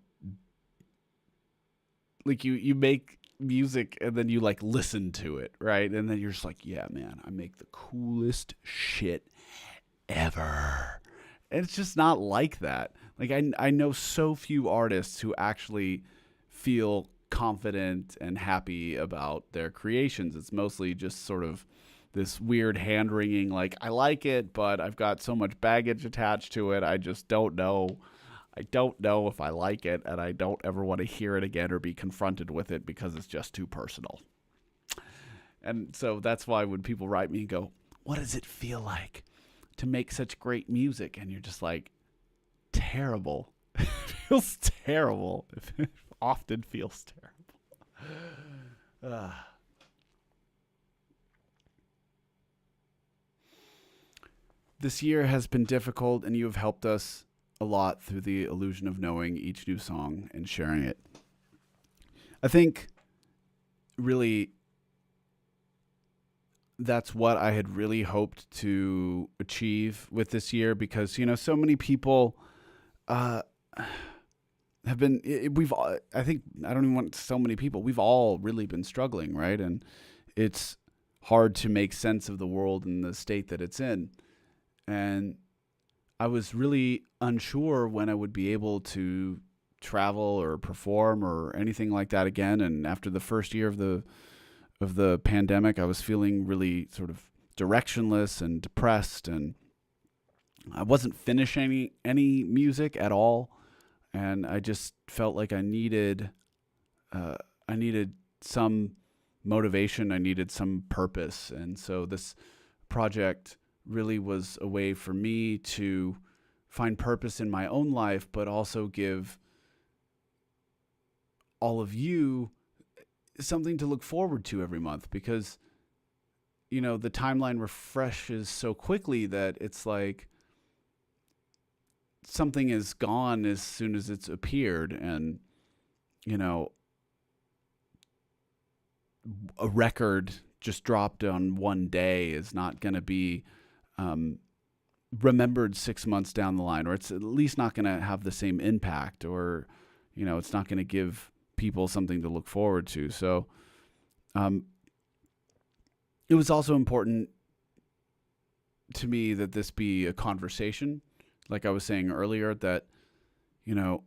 like you make music and then you like listen to it, right? And then you're just like, yeah, man, I make the coolest shit ever. And it's just not like that. Like I know so few artists who actually feel confident and happy about their creations. It's mostly just sort of this weird hand-wringing, like, I like it, but I've got so much baggage attached to it, I just don't know. I don't know if I like it, and I don't ever want to hear it again or be confronted with it because it's just too personal. And so that's why when people write me and go, what does it feel like to make such great music? And you're just like, terrible. It feels terrible. It often feels terrible. This year has been difficult, and you have helped us a lot through the illusion of knowing each new song and sharing it. I think really that's what I had really hoped to achieve with this year, because, you know, so many people have been, I think, I don't even want so many people, we've all really been struggling, right? And it's hard to make sense of the world and the state that it's in. And I was really unsure when I would be able to travel or perform or anything like that again. And after the first year of the pandemic, I was feeling really sort of directionless and depressed, and I wasn't finishing any music at all. And I just felt like I needed some motivation. I needed some purpose. And so this project really was a way for me to find purpose in my own life, but also give all of you something to look forward to every month, because, you know, the timeline refreshes so quickly that it's like something is gone as soon as it's appeared. And, you know, a record just dropped on one day is not going to be remembered 6 months down the line, or it's at least not going to have the same impact, or, you know, it's not going to give people something to look forward to. So it was also important to me that this be a conversation. Like I was saying earlier, that, you know,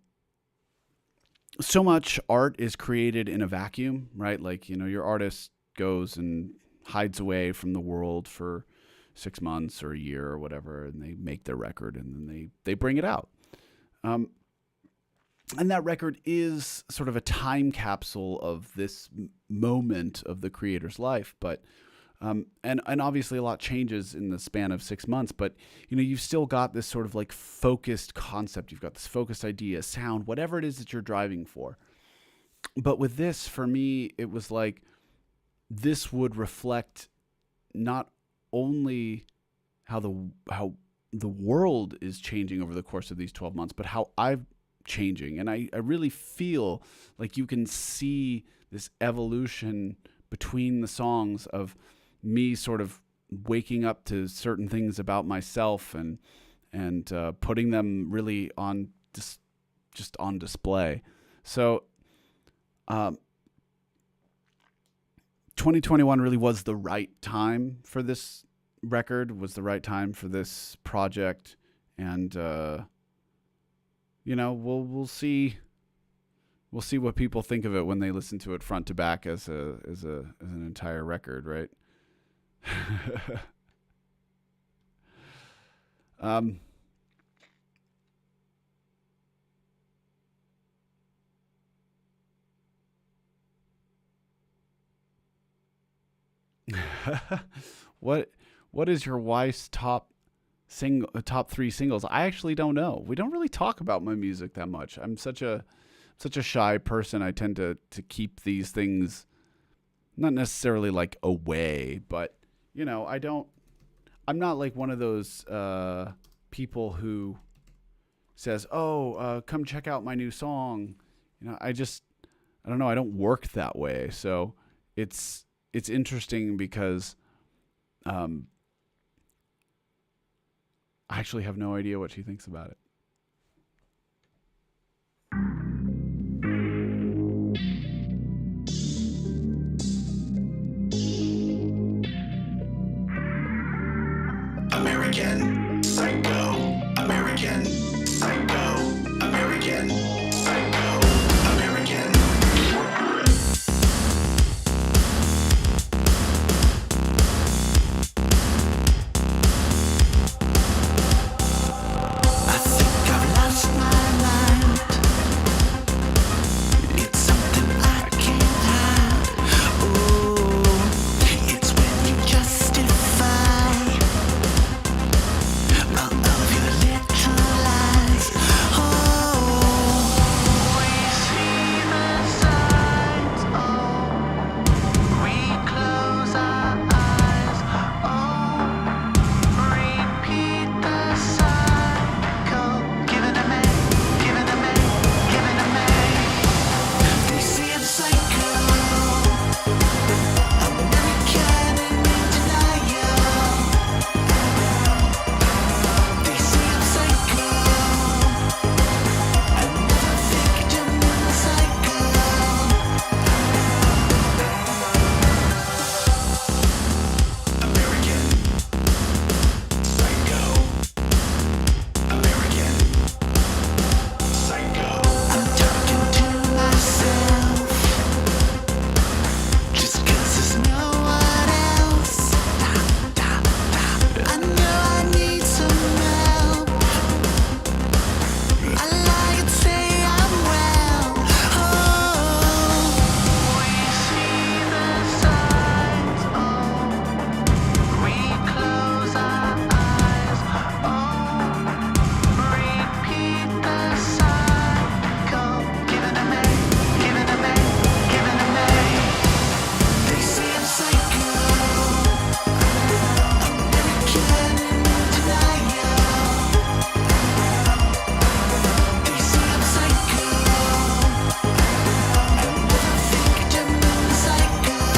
so much art is created in a vacuum, right? Like, you know, your artist goes and hides away from the world for 6 months or a year or whatever, and they make their record, and then they bring it out. And that record is sort of a time capsule of this moment of the creator's life. But and obviously a lot changes in the span of 6 months, but, you know, you've still got this sort of like focused concept. You've got this focused idea, sound, whatever it is that you're driving for. But with this, for me, it was like this would reflect not only how the world is changing over the course of these 12 months, but how I'm changing. And I really feel like you can see this evolution between the songs of me sort of waking up to certain things about myself and putting them really on just on display. So 2021 really was the right time for this record, was the right time for this project. And, you know, we'll see what people think of it when they listen to it front to back as an entire record, right? What is your wife's top three singles? I actually don't know. We don't really talk about my music that much. I'm such a shy person. I tend to keep these things not necessarily like away, but I'm not like one of those people who says, "Oh, come check out my new song." I don't know. I don't work that way. So it's interesting because I actually have no idea what she thinks about it. American Psycho, American Psycho, American Psycho, American. I think I've lost my mind. It's something I can't hide. Oh, it's when you justify all of your little lies. Oh, we see the signs. Oh, we close our eyes. Oh, repeat the cycle. Giving a man, giving a man, giving a man. They say I'm psycho. American and in denial. They say I'm psycho. Another victim in the cycle. American Psycho. American Psycho. I'm talking to myself just 'cause there's no one else. I know I need some help. I lie and say I'm well. Oh, we see the signs. Oh, we close our eyes. Oh, repeat the cycle. Giving a man, giving a man, giving a man. They say I'm psycho. American in denial. They say I'm psycho. Another victim in the cycle.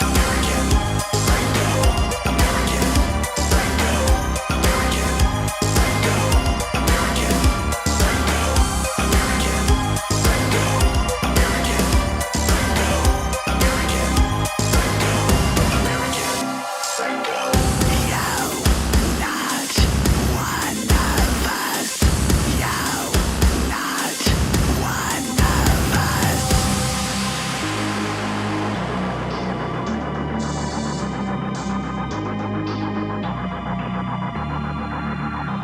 American Psycho. American Psycho. American Psycho. American Psycho. American Psycho. American Psycho. American Psycho. American Psycho. You're not one of us. You're not one of us.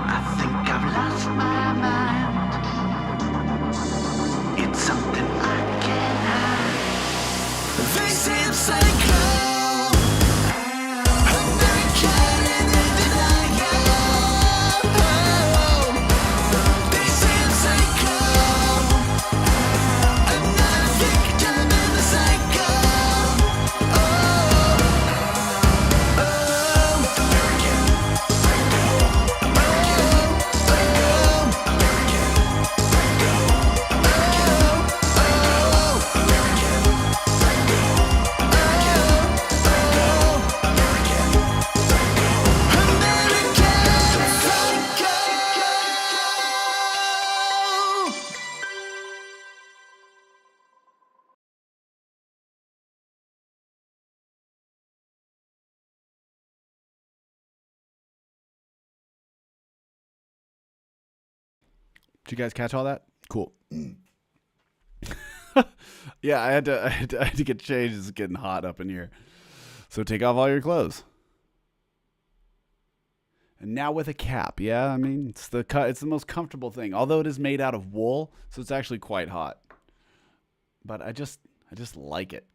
I think I've lost my mind. It's something I can't hide. They say I'm psycho. American and in denial. They say I'm psycho. Another victim in the cycle. Oh, American Psycho. American Psycho. American Psycho. American Psycho. Did you guys catch all that? Cool. Yeah, I had to get changed. It's getting hot up in here. So take off all your clothes. And now with a cap. Yeah, I mean, it's the most comfortable thing. Although it is made out of wool, so it's actually quite hot. But I just I just like it.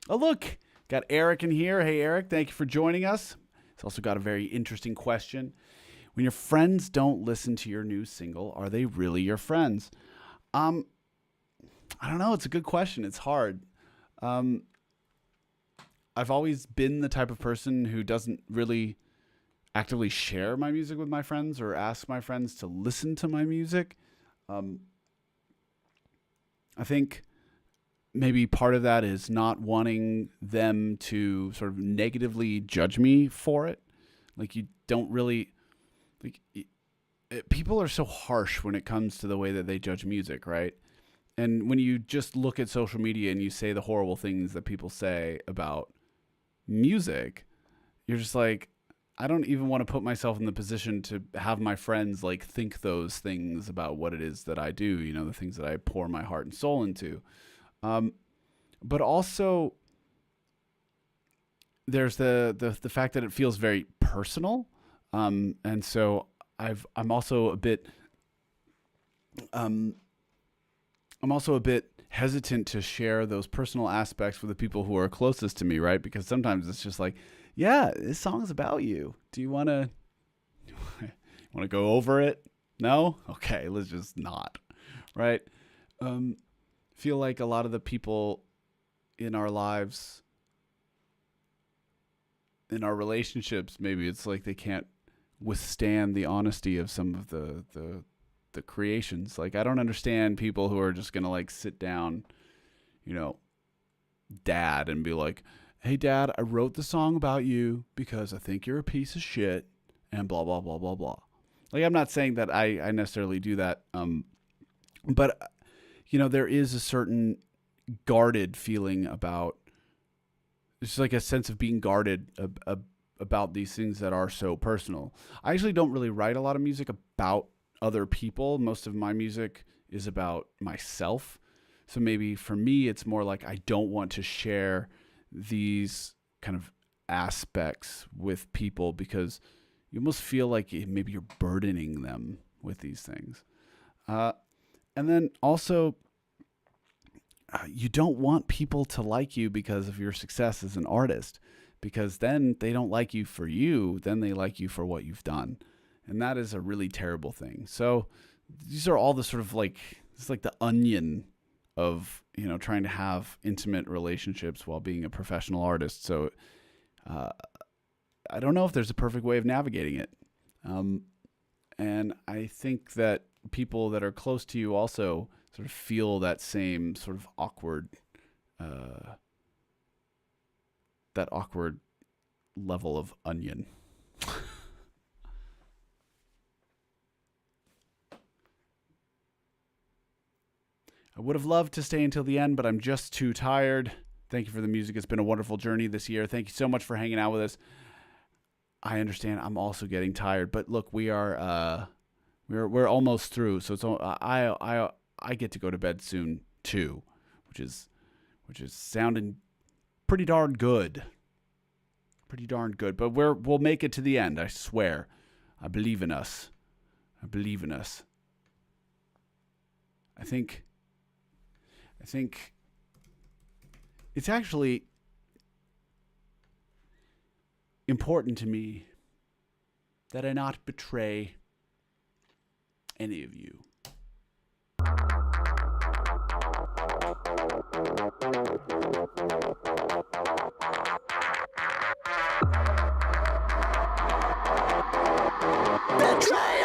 Oh, look, got Eric in here. Hey, Eric, thank you for joining us. He's also got a very interesting question. When your friends don't listen to your new single, are they really your friends? I don't know. It's a good question. It's hard. I've always been the type of person who doesn't really actively share my music with my friends or ask my friends to listen to my music. I think maybe part of that is not wanting them to sort of negatively judge me for it. Like, you don't really, like, people are so harsh when it comes to the way that they judge music, right? And when you just look at social media and you say the horrible things that people say about music, you're just like, I don't even want to put myself in the position to have my friends like think those things about what it is that I do, you know, the things that I pour my heart and soul into. But also there's the fact that it feels very personal. And so I'm also a bit hesitant to share those personal aspects with the people who are closest to me, right? Because sometimes it's just like, yeah, this song is about you. Do you want to go over it? No? Okay, let's just not, right? Feel like a lot of the people in our lives, in our relationships, maybe it's like they can't withstand the honesty of some of the creations. Like, I don't understand people who are just going to like sit down, you know, dad, and be like, hey, Dad, I wrote the song about you because I think you're a piece of shit and blah, blah, blah, blah, blah. Like, I'm not saying that I necessarily do that. But, you know, there is a certain guarded feeling about, it's like a sense of being guarded about these things that are so personal. I actually don't really write a lot of music about other people. Most of my music is about myself. So maybe for me, it's more like I don't want to share these kind of aspects with people because you almost feel like maybe you're burdening them with these things. And then also, you don't want people to like you because of your success as an artist, because then they don't like you for you, then they like you for what you've done. And that is a really terrible thing. So these are all the sort of like, it's like the onion of, you know, trying to have intimate relationships while being a professional artist. So I don't know if there's a perfect way of navigating it. And I think that people that are close to you also sort of feel that same sort of awkward level of onion. I would have loved to stay until the end, but I'm just too tired. Thank you for the music. It's been a wonderful journey this year. Thank you so much for hanging out with us. I understand. I'm also getting tired, but look, we're almost through. So it's I get to go to bed soon too, which is sounding pretty darn good. Pretty darn good. But we'll make it to the end. I swear. I believe in us. I think it's actually important to me that I not betray any of you. Betrayer!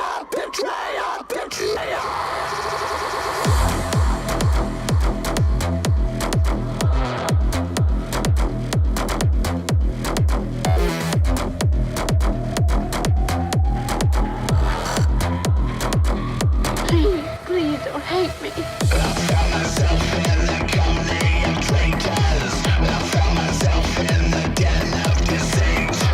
Please don't hate me. Found myself in the company of traitors. I found myself in the den of deceit.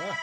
Oh,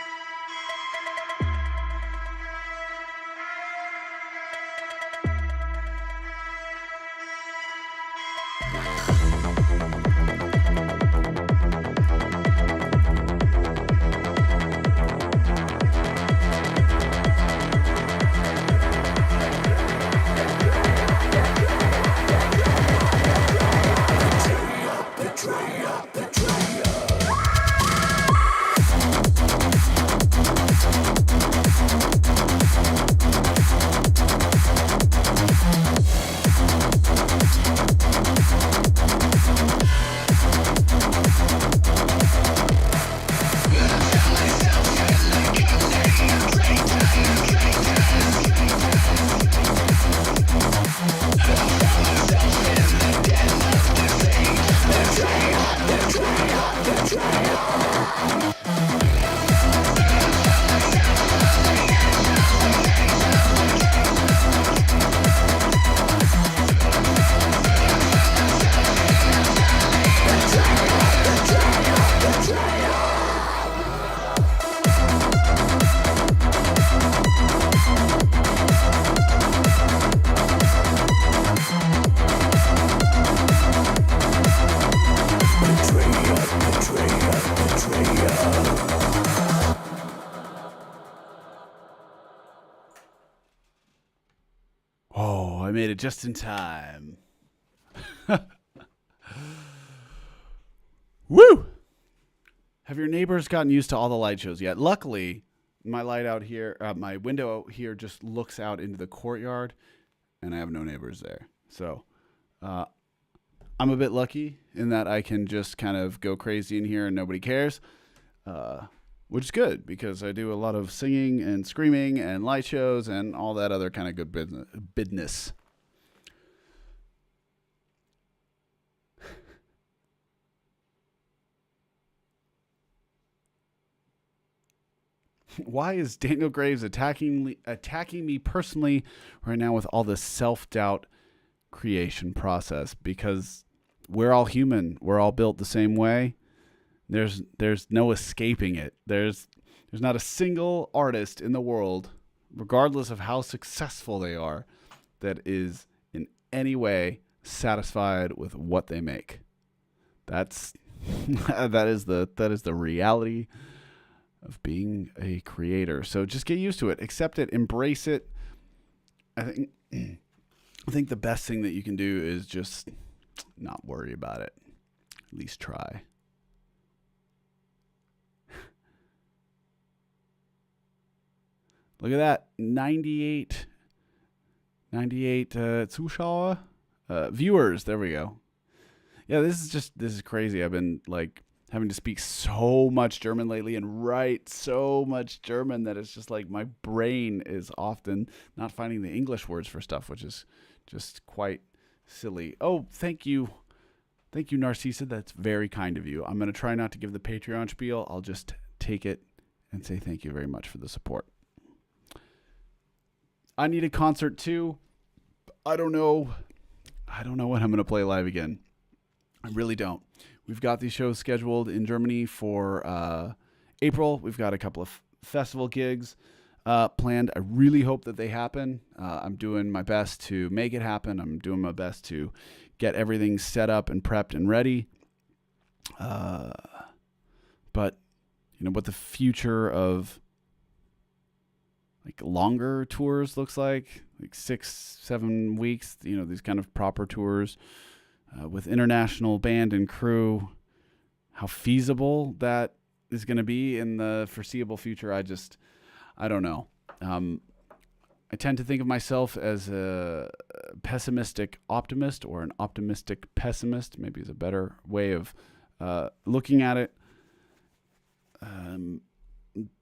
I made it just in time. Woo! Have your neighbors gotten used to all the light shows yet? Luckily, my light out here, my window out here just looks out into the courtyard, and I have no neighbors there. So, I'm a bit lucky in that I can just kind of go crazy in here and nobody cares, which is good because I do a lot of singing and screaming and light shows and all that other kind of good business. Why is Daniel Graves attacking me personally right now with all this self-doubt creation process? Because we're all human. We're all built the same way. There's no escaping it. There's not a single artist in the world, regardless of how successful they are, that is in any way satisfied with what they make. That is the reality of being a creator. So just get used to it, accept it, embrace it. I think the best thing that you can do is just not worry about it. At least try. Look at that. 98 Zuschauer, viewers. There we go. Yeah, this is crazy. I've been like having to speak so much German lately and write so much German that it's just like my brain is often not finding the English words for stuff, which is just quite silly. Oh, thank you. Thank you, Narcissa. That's very kind of you. I'm going to try not to give the Patreon spiel. I'll just take it and say thank you very much for the support. I need a concert too. I don't know when I'm going to play live again. I really don't. We've got these shows scheduled in Germany for April. We've got a couple of festival gigs planned. I really hope that they happen. I'm doing my best to make it happen. I'm doing my best to get everything set up and prepped and ready. But you know what the future of like longer tours looks like 6-7 weeks, you know, these kind of proper tours with international band and crew, how feasible that is going to be in the foreseeable future. I don't know. I tend to think of myself as a pessimistic optimist or an optimistic pessimist, maybe is a better way of looking at it.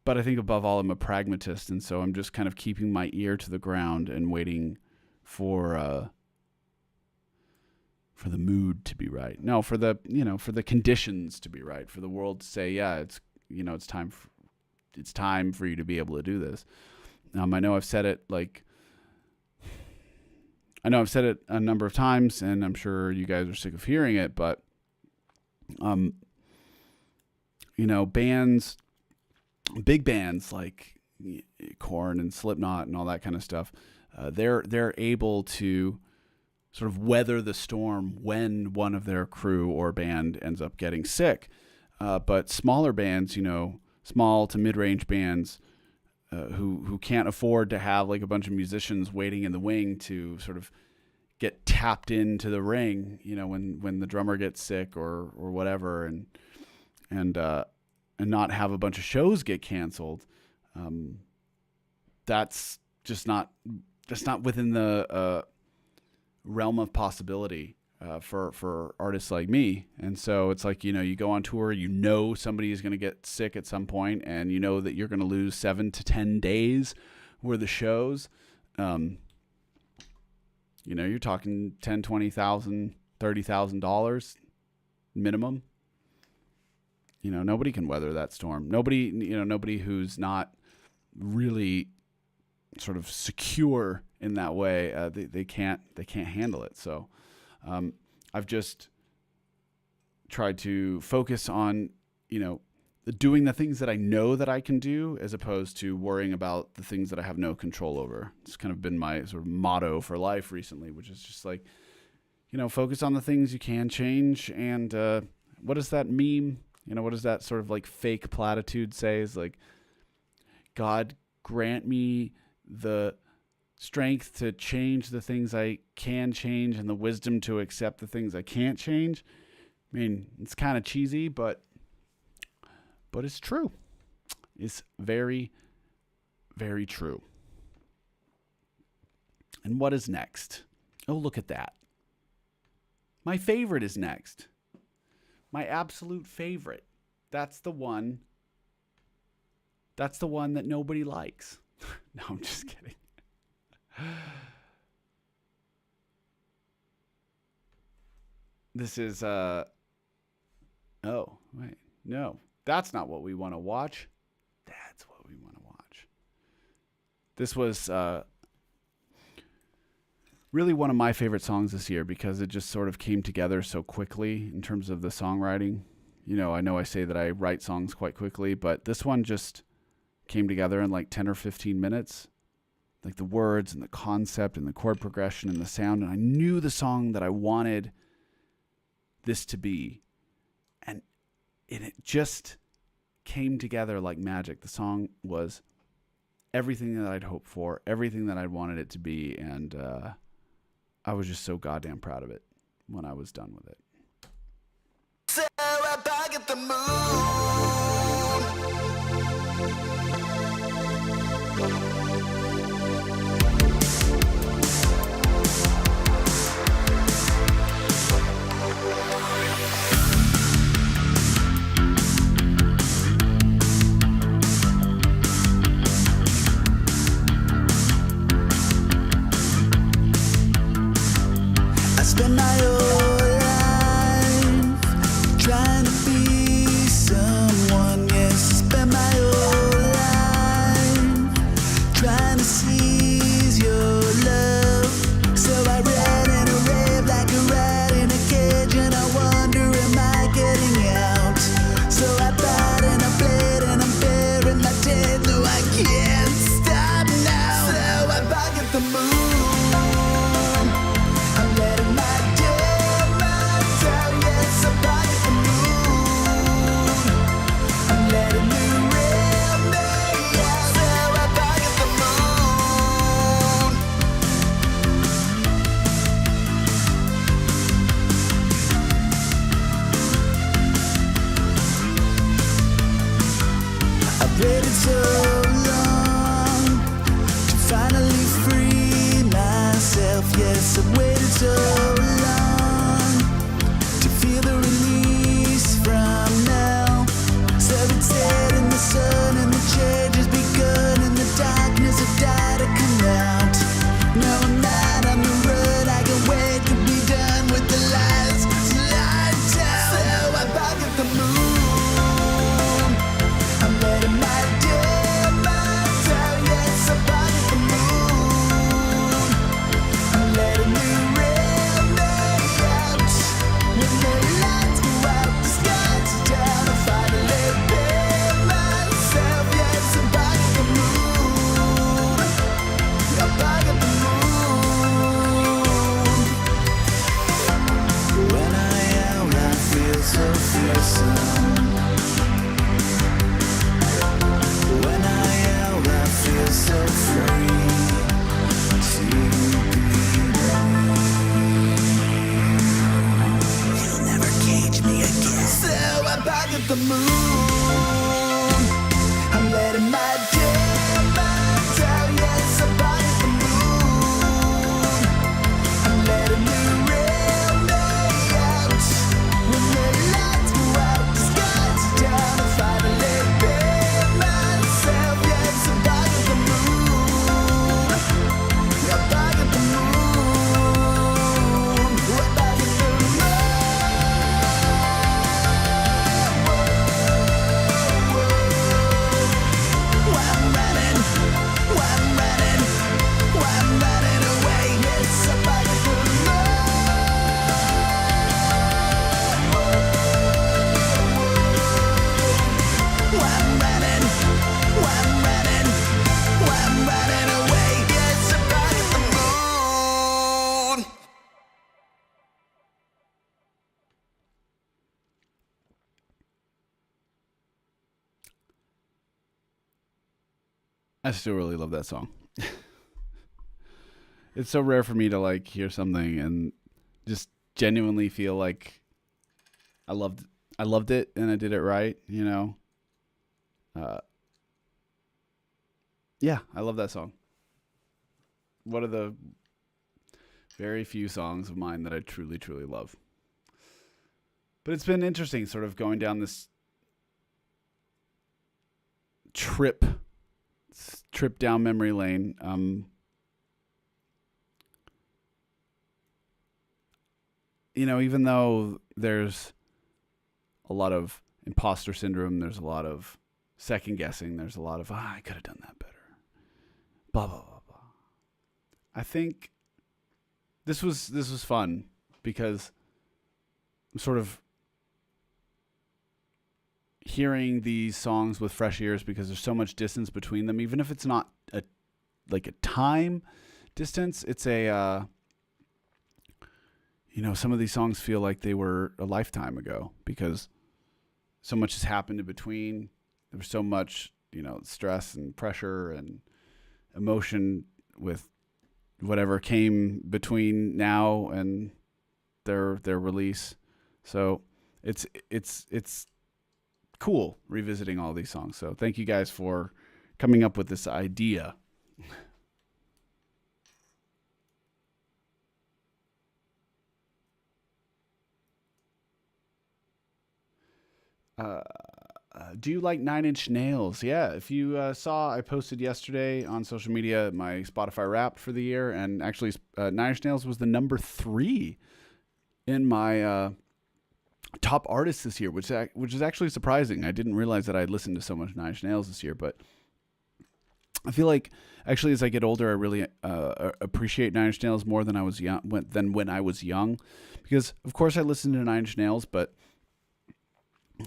But I think above all, I'm a pragmatist, and so I'm just kind of keeping my ear to the ground and waiting for the mood to be right. No, for the conditions to be right, for the world to say, yeah, it's time for you to be able to do this. I know I've said it a number of times, and I'm sure you guys are sick of hearing it, but big bands like Korn and Slipknot and all that kind of stuff, they're able to sort of weather the storm when one of their crew or band ends up getting sick. But smaller bands, small to mid-range bands who can't afford to have like a bunch of musicians waiting in the wing to sort of get tapped into the ring, when the drummer gets sick or whatever, and not have a bunch of shows get canceled. That's not within the realm of possibility for artists like me. And so it's like, you go on tour, somebody is going to get sick at some point, and that you're going to lose 7 to 10 days worth of shows. You're talking $10,000, $20,000, $30,000 minimum. Nobody can weather that storm. Nobody who's not really sort of secure in that way, they can't handle it. So I've just tried to focus on, doing the things that I know that I can do, as opposed to worrying about the things that I have no control over. It's kind of been my sort of motto for life recently, which is just like, focus on the things you can change. And what is that meme? What does that sort of like fake platitude say? Is like, God grant me the strength to change the things I can change and the wisdom to accept the things I can't change. I mean, it's kind of cheesy, but it's true. It's very, very true. And what is next? Oh, look at that. My favorite is next. My absolute favorite. That's the one that nobody likes. No, I'm just kidding. This is, oh, wait, no, that's not what we want to watch. That's what we want to watch. This was really one of my favorite songs this year, because it just sort of came together so quickly in terms of the songwriting. I know I say that I write songs quite quickly, but this one just came together in like 10 or 15 minutes. Like the words and the concept and the chord progression and the sound. And I knew the song that I wanted this to be. And it just came together like magic. The song was everything that I'd hoped for, everything that I'd wanted it to be. And I was just so goddamn proud of it when I was done with it. So I back at the moon. I spend my whole life trying to be someone, yes. I spend my whole life trying to seize your love. So I ran and I rave like a rat in a cage, and I wonder, am I getting out? So I bought and I played and I'm bearing my dead. No, I can't stop now. So I back at the moon. Waited so long to finally free myself. Yes, I've waited so long to feel the release from now. So it's set in the sun and the change has begun, and the darkness of died to come out. No, I'm not on the road. I can't wait to be done with the lies. Lifetime. So I'm back at the moon. I'm letting my demons out, yes, I'm back at the moon. I'm letting you real I still really love that song. It's so rare for me to like hear something and just genuinely feel like I loved it and I did it right, you know. Yeah, I love that song. One of the very few songs of mine that I truly, truly love. But it's been interesting sort of going down this trip down memory lane. You know, even though there's a lot of imposter syndrome, there's a lot of second guessing, there's a lot of, I could have done that better. Blah, blah, blah, blah. I think this was fun because I'm sort of hearing these songs with fresh ears because there's so much distance between them. Even if it's not a time distance, it's a, you know, some of these songs feel like they were a lifetime ago because so much has happened in between. There was so much, you know, stress and pressure and emotion with whatever came between now and their release. So it's cool revisiting all these songs. So thank you guys for coming up with this idea. Do you like Nine Inch Nails? Yeah, if you saw, I posted yesterday on social media my Spotify Wrapped for the year, and actually Nine Inch Nails was the number 3 in my top artists this year, which is actually surprising. I didn't realize that I'd listened to so much Nine Inch Nails this year, but I feel like actually as I get older, I really appreciate Nine Inch Nails more than when I was young, because of course I listened to Nine Inch Nails, but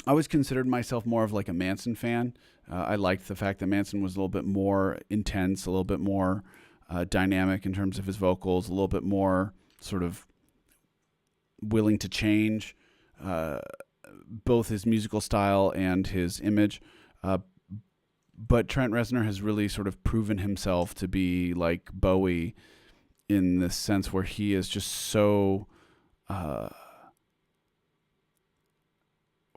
I always considered myself more of like a Manson fan. I liked the fact that Manson was a little bit more intense, a little bit more dynamic in terms of his vocals, a little bit more sort of willing to change both his musical style and his image. But Trent Reznor has really sort of proven himself to be like Bowie in the sense where he is just so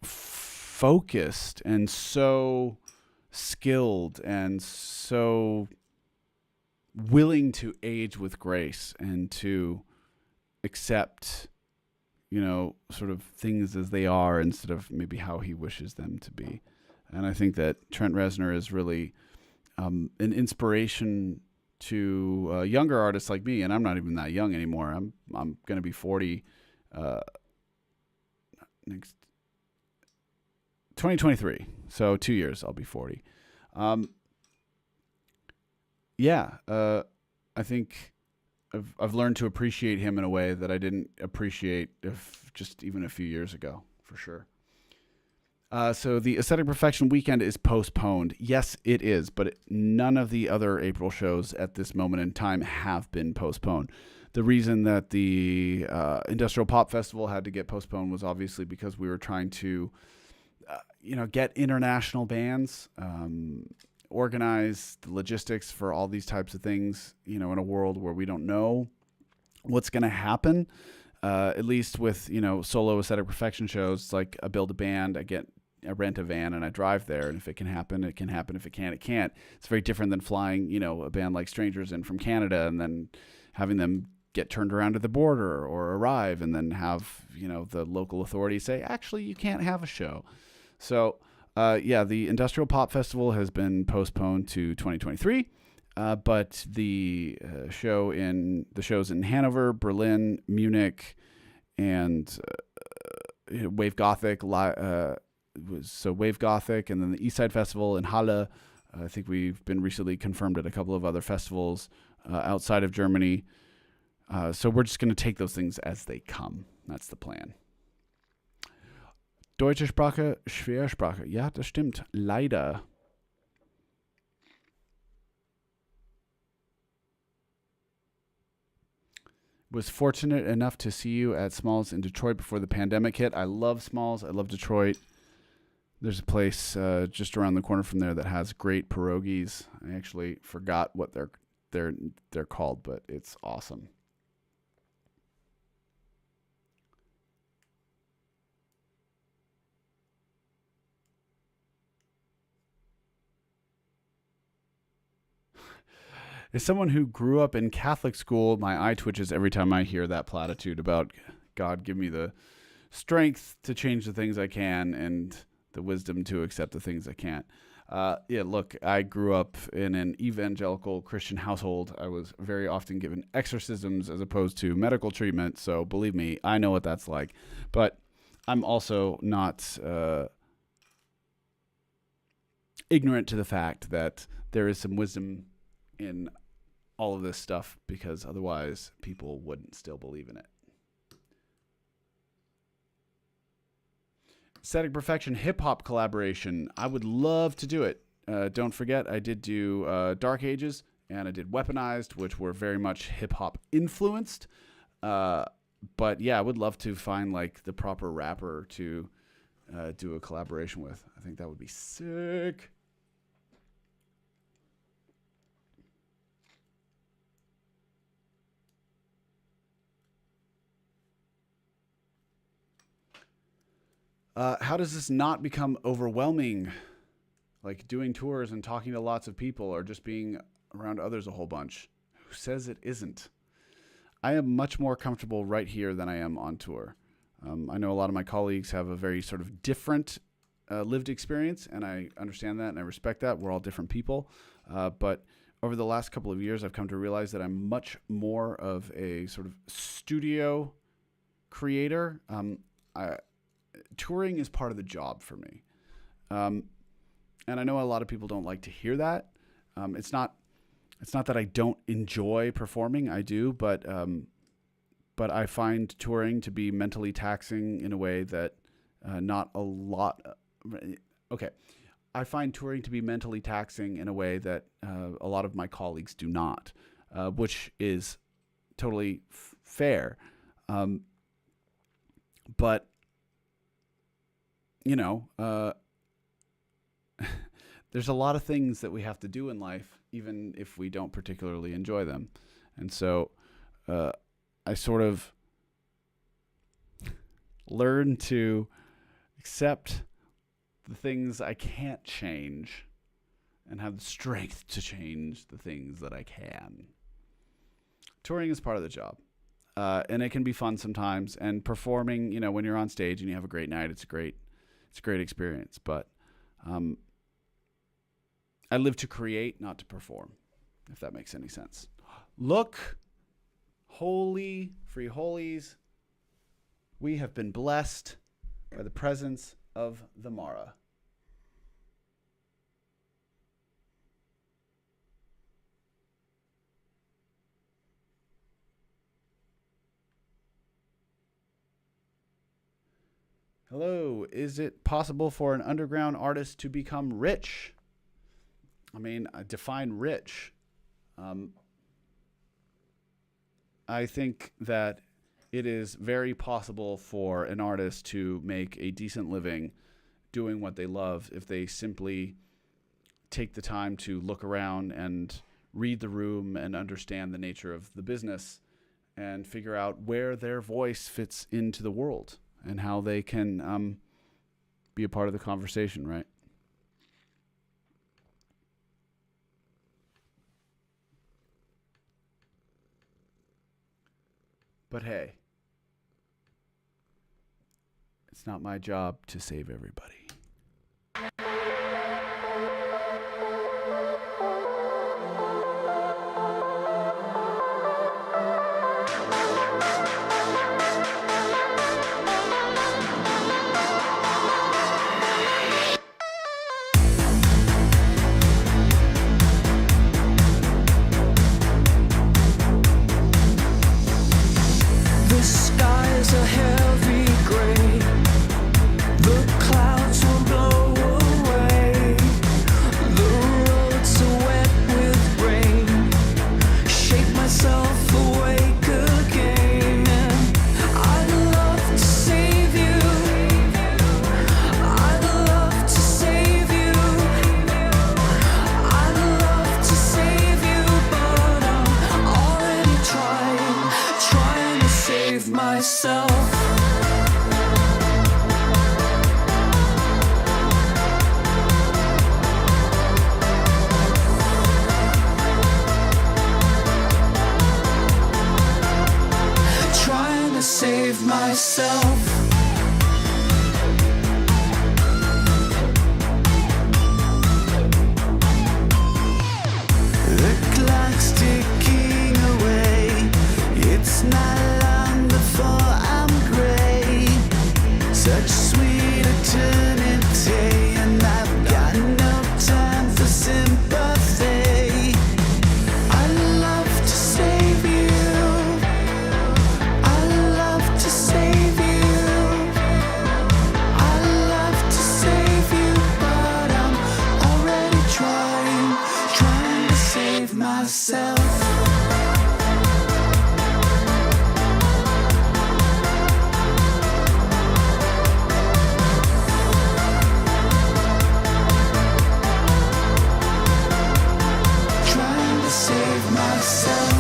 focused and so skilled and so willing to age with grace and to accept, you know, sort of things as they are instead of maybe how he wishes them to be. And I think that Trent Reznor is really an inspiration to younger artists like me. And I'm not even that young anymore. I'm going to be 40 next 2023. So 2 years, I'll be 40. I think I've learned to appreciate him in a way that I didn't appreciate just even a few years ago, for sure. So the Aesthetic Perfection weekend is postponed. Yes, it is, but none of the other April shows at this moment in time have been postponed. The reason that the Industrial Pop Festival had to get postponed was obviously because we were trying to get international bands, organize the logistics for all these types of things, in a world where we don't know what's going to happen. At least with, solo Aesthetic Perfection shows, it's like I build a band, I rent a van and I drive there. And if it can happen, it can happen. If it can't, it can't. It's very different than flying, a band like Strangers in from Canada and then having them get turned around at the border or arrive and then have, the local authorities say, actually, you can't have a show. So, the Industrial Pop Festival has been postponed to 2023, but the shows in Hanover, Berlin, Munich, and Wave Gothic. So Wave Gothic, and then the Eastside Festival in Halle. I think we've been recently confirmed at a couple of other festivals outside of Germany. So we're just going to take those things as they come. That's the plan. Deutsche Sprache, Schwersprache. Ja, das stimmt. Leider. Was fortunate enough to see you at Smalls in Detroit before the pandemic hit. I love Smalls. I love Detroit. There's a place just around the corner from there that has great pierogies. I actually forgot what they're called, but it's awesome. As someone who grew up in Catholic school, my eye twitches every time I hear that platitude about God give me the strength to change the things I can and the wisdom to accept the things I can't. Yeah, look, I grew up in an evangelical Christian household. I was very often given exorcisms as opposed to medical treatment. So believe me, I know what that's like. But I'm also not ignorant to the fact that there is some wisdom in all of this stuff, because otherwise people wouldn't still believe in it. Static Perfection hip-hop collaboration. I would love to do it. Don't forget, I did do Dark Ages, and I did Weaponized, which were very much hip-hop influenced. But yeah, I would love to find like the proper rapper to do a collaboration with. I think that would be sick. How does this not become overwhelming? Like doing tours and talking to lots of people, or just being around others a whole bunch? Who says it isn't? I am much more comfortable right here than I am on tour. I know a lot of my colleagues have a very sort of different lived experience, and I understand that and I respect that. We're all different people. But over the last couple of years, I've come to realize that I'm much more of a sort of studio creator. Touring is part of the job for me. And I know a lot of people don't like to hear that. It's not that I don't enjoy performing. I do, but I find touring to be mentally taxing in a way that I find touring to be mentally taxing in a way that a lot of my colleagues do not, which is totally fair. But you know, there's a lot of things that we have to do in life, even if we don't particularly enjoy them. And so I sort of learn to accept the things I can't change and have the strength to change the things that I can. Touring is part of the job. And it can be fun sometimes. And performing, you know, when you're on stage and you have a great night, it's a great experience. But I live to create, not to perform, if that makes any sense. Look, holy, free holies, we have been blessed by the presence of the Mara. Hello, is it possible for an underground artist to become rich? I mean, define rich. I think that it is very possible for an artist to make a decent living doing what they love if they simply take the time to look around and read the room and understand the nature of the business and figure out where their voice fits into the world and how they can be a part of the conversation, right? But hey, it's not my job to save everybody. The skies are heavy gray. The clouds myself. The clock's ticking away. It's not long before I'm gray. Such sweet eternity, and I've got no time for sympathy. I love to save you. I love to save you. I love to save you, but I'm already trying to save myself. Trying to save myself.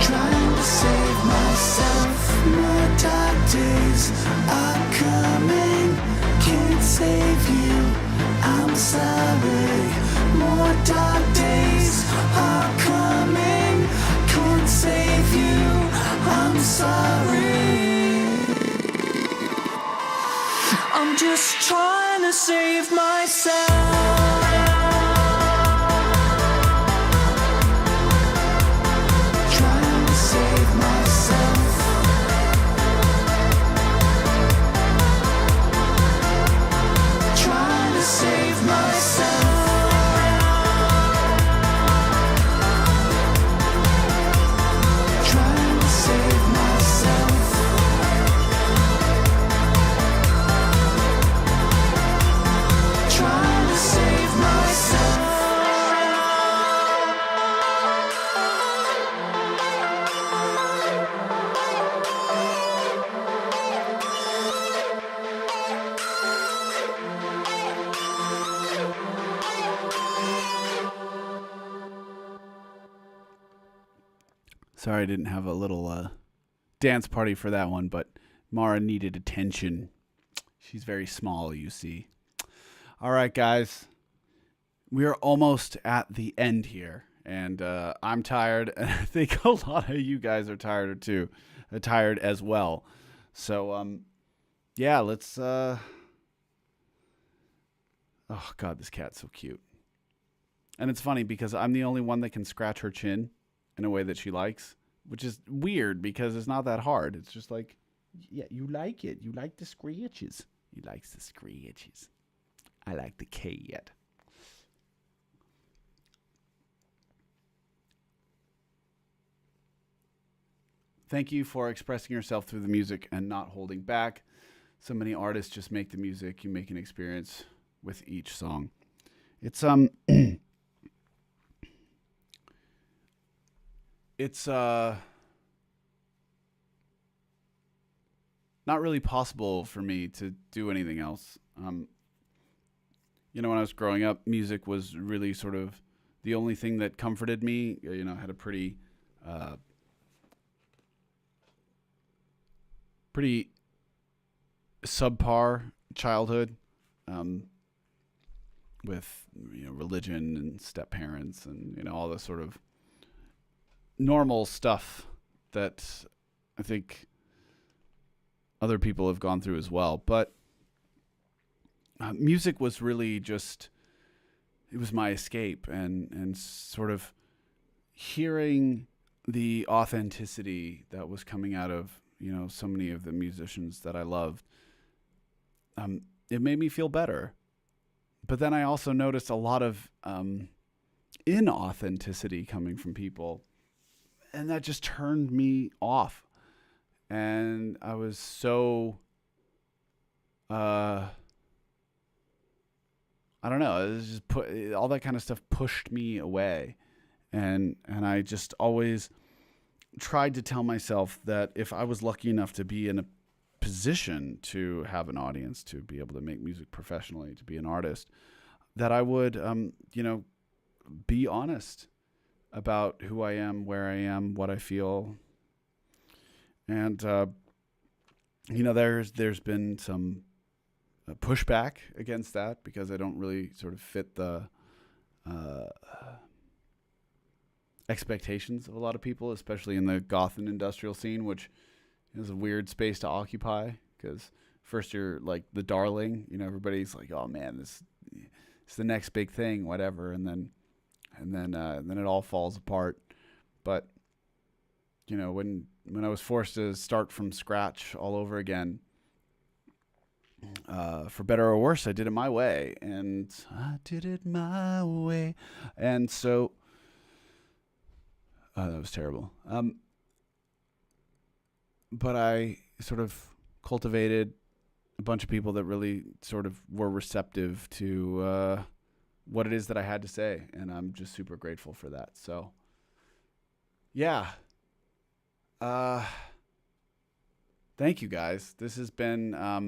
Trying to save myself. More dark days are coming. Can't save you, I'm sorry. More dark days are coming. Can't save you, I'm sorry. I'm just trying to save myself. Trying to save myself. Trying to save myself. Trying to save myself. Trying to save myself. Sorry I didn't have a little dance party for that one, but Mara needed attention. She's very small, you see. All right, guys. We are almost at the end here, and I'm tired, and I think a lot of you guys are tired too, tired as well. So, yeah, let's. Oh God, this cat's so cute, and it's funny because I'm the only one that can scratch her chin in a way that she likes, which is weird because it's not that hard. It's just like, yeah, you like it. You like the scratches. He likes the scratches. I like the cat. Thank you for expressing yourself through the music and not holding back. So many artists just make the music. You make an experience with each song. It's it's not really possible for me to do anything else. When I was growing up, music was really sort of the only thing that comforted me. I had a pretty subpar childhood, with religion and step parents and all the sort of normal stuff that I think other people have gone through as well. But music was really just, it was my escape, and sort of hearing the authenticity that was coming out of so many of the musicians that I loved, it made me feel better. But then I also noticed a lot of inauthenticity coming from people, and that just turned me off. And I was so, I don't know, it was just all that kind of stuff pushed me away. And I just always tried to tell myself that if I was lucky enough to be in a position to have an audience, to be able to make music professionally, to be an artist, that I would, be honest about who I am, where I am, what I feel. And, there's been some pushback against that because I don't really sort of fit the expectations of a lot of people, especially in the goth and industrial scene, which is a weird space to occupy because first you're like the darling, everybody's like, oh man, this is the next big thing, whatever, and then it all falls apart. But when I was forced to start from scratch all over again, for better or worse, I did it my way, and so that was terrible. But I sort of cultivated a bunch of people that really sort of were receptive to what it is that I had to say, and I'm just super grateful for that. So, yeah. Thank you guys. This has been a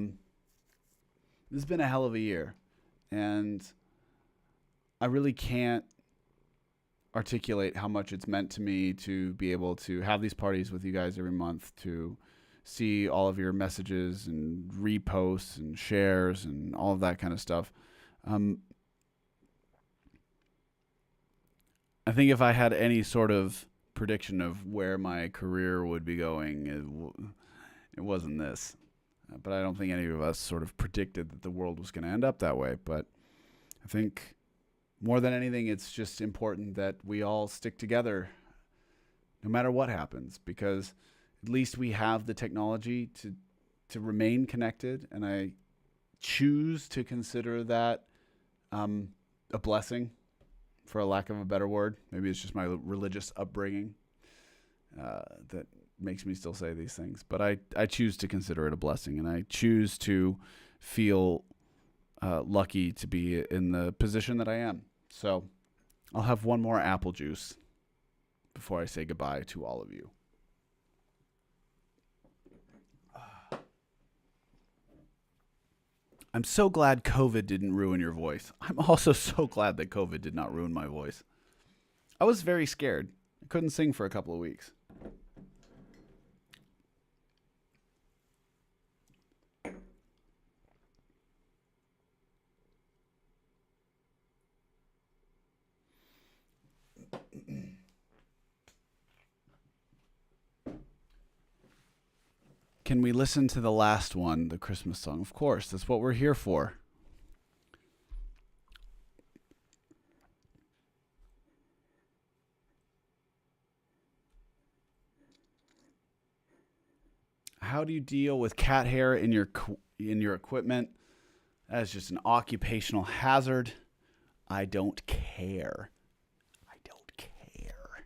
hell of a year, and I really can't articulate how much it's meant to me to be able to have these parties with you guys every month, to see all of your messages and reposts and shares and all of that kind of stuff. I think if I had any sort of prediction of where my career would be going, it wasn't this. But I don't think any of us sort of predicted that the world was going to end up that way. But I think more than anything, it's just important that we all stick together no matter what happens, because at least we have the technology to remain connected. And I choose to consider that a blessing, for a lack of a better word. Maybe it's just my religious upbringing that makes me still say these things. But I choose to consider it a blessing, and I choose to feel lucky to be in the position that I am. So I'll have one more apple juice before I say goodbye to all of you. I'm so glad COVID didn't ruin your voice. I'm also so glad that COVID did not ruin my voice. I was very scared. I couldn't sing for a couple of weeks. Can we listen to the last one, the Christmas song? Of course, that's what we're here for. How do you deal with cat hair in your equipment? That is just an occupational hazard. I don't care. I don't care.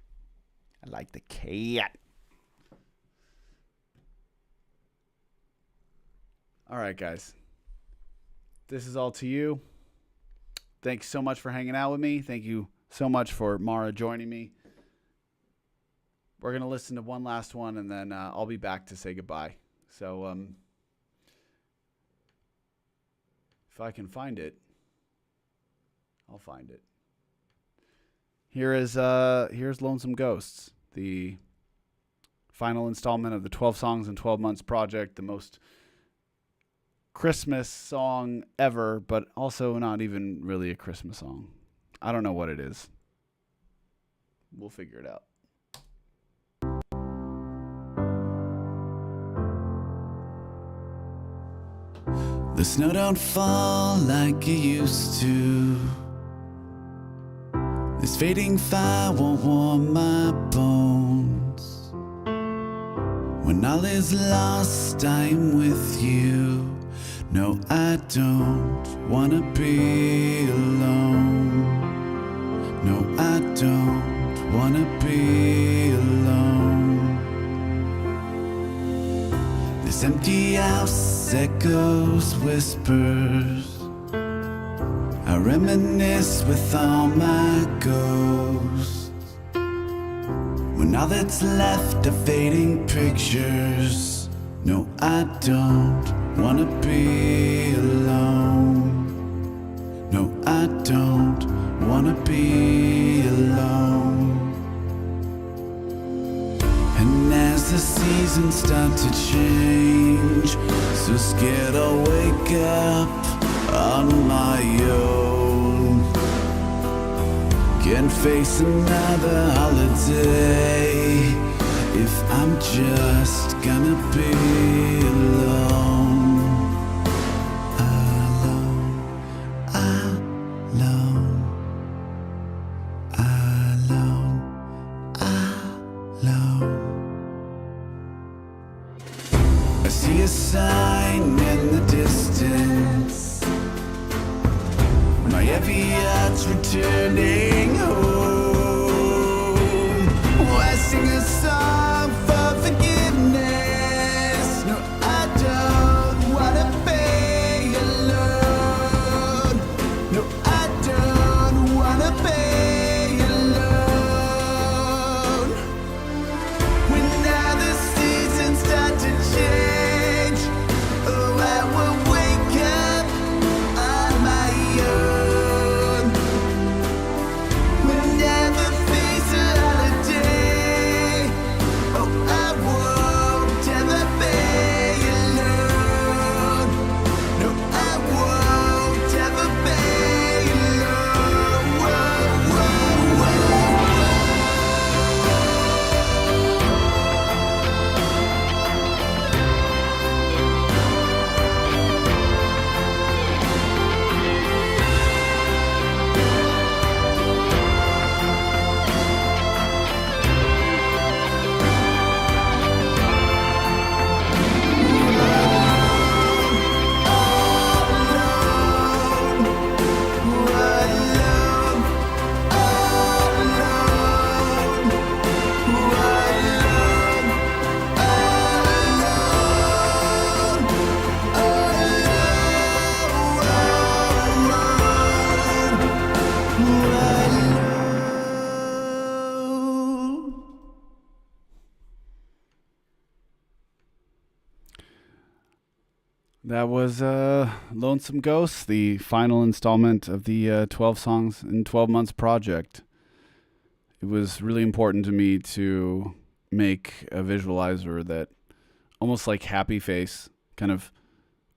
I like the cat. All right, guys. This is all to you. Thanks so much for hanging out with me. Thank you so much for Mara joining me. We're going to listen to one last one, and then I'll be back to say goodbye. So if I can find it, I'll find it. Here's Lonesome Ghosts, the final installment of the 12 Songs in 12 Months project, the most Christmas song ever, but also not even really a Christmas song. I don't know what it is. We'll figure it out. The snow don't fall like it used to. This fading fire won't warm my bones. When all is lost, I am with you. No, I don't wanna be alone. No, I don't wanna be alone. This empty house echoes whispers. I reminisce with all my ghosts. When all that's left are fading pictures. No, I don't wanna be alone. No, I don't wanna be alone. And as as the seasons start to change, so scared I'll wake up on my own. Can't face another holiday if I'm just gonna be alone. Alone, alone, alone, alone. I see a sign in the distance. My heavy heart's returning home. Oh, I sing a song for forgiveness. No, I don't wanna be alone. No, I don't wanna be alone. When now the seasons start to change, oh, I will wake up on my own. When never face a holiday, oh, I won't ever be alone. No, I won't ever be alone. Whoa, whoa, That was Lonesome Ghosts, the final installment of the 12 Songs in 12 Months project. It was really important to me to make a visualizer that, almost like Happy Face, kind of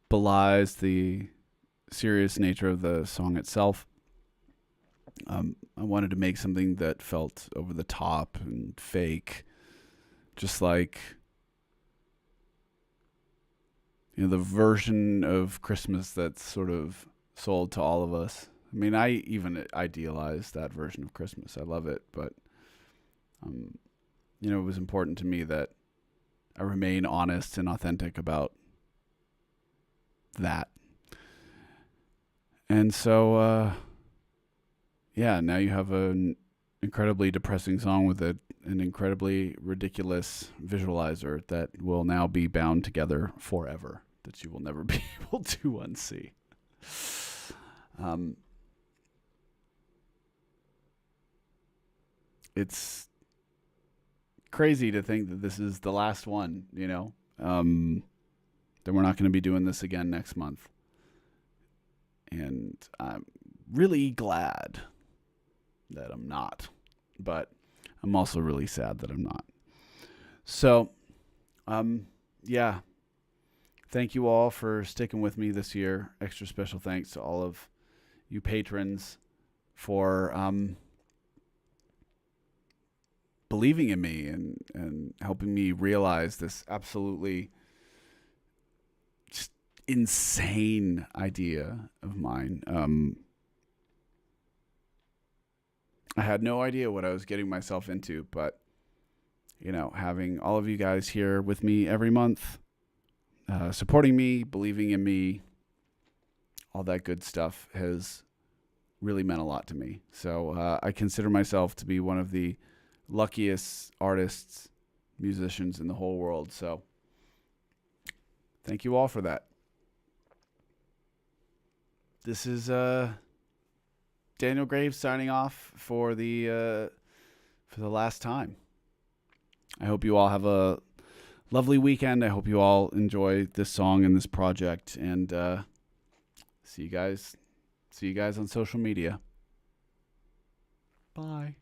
belies the serious nature of the song itself. I wanted to make something that felt over the top and fake, just like, you know, the version of Christmas that's sort of sold to all of us. I mean, I even idealize that version of Christmas. I love it, but you know, it was important to me that I remain honest and authentic about that. And so, yeah, now you have an incredibly depressing song with an incredibly ridiculous visualizer that will now be bound together forever, that you will never be able to unsee. It's crazy to think that this is the last one, you know, that we're not going to be doing this again next month. And I'm really glad that I'm not, but I'm also really sad that I'm not. So, yeah, thank you all for sticking with me this year. Extra special thanks to all of you patrons for believing in me and helping me realize this absolutely just insane idea of mine. I had no idea what I was getting myself into, but, you know, having all of you guys here with me every month, supporting me, believing in me, all that good stuff has really meant a lot to me. So I consider myself to be one of the luckiest artists, musicians in the whole world. So thank you all for that. This is Daniel Graves signing off for the last time. I hope you all have a lovely weekend. I hope you all enjoy this song and this project, and see you guys on social media. Bye.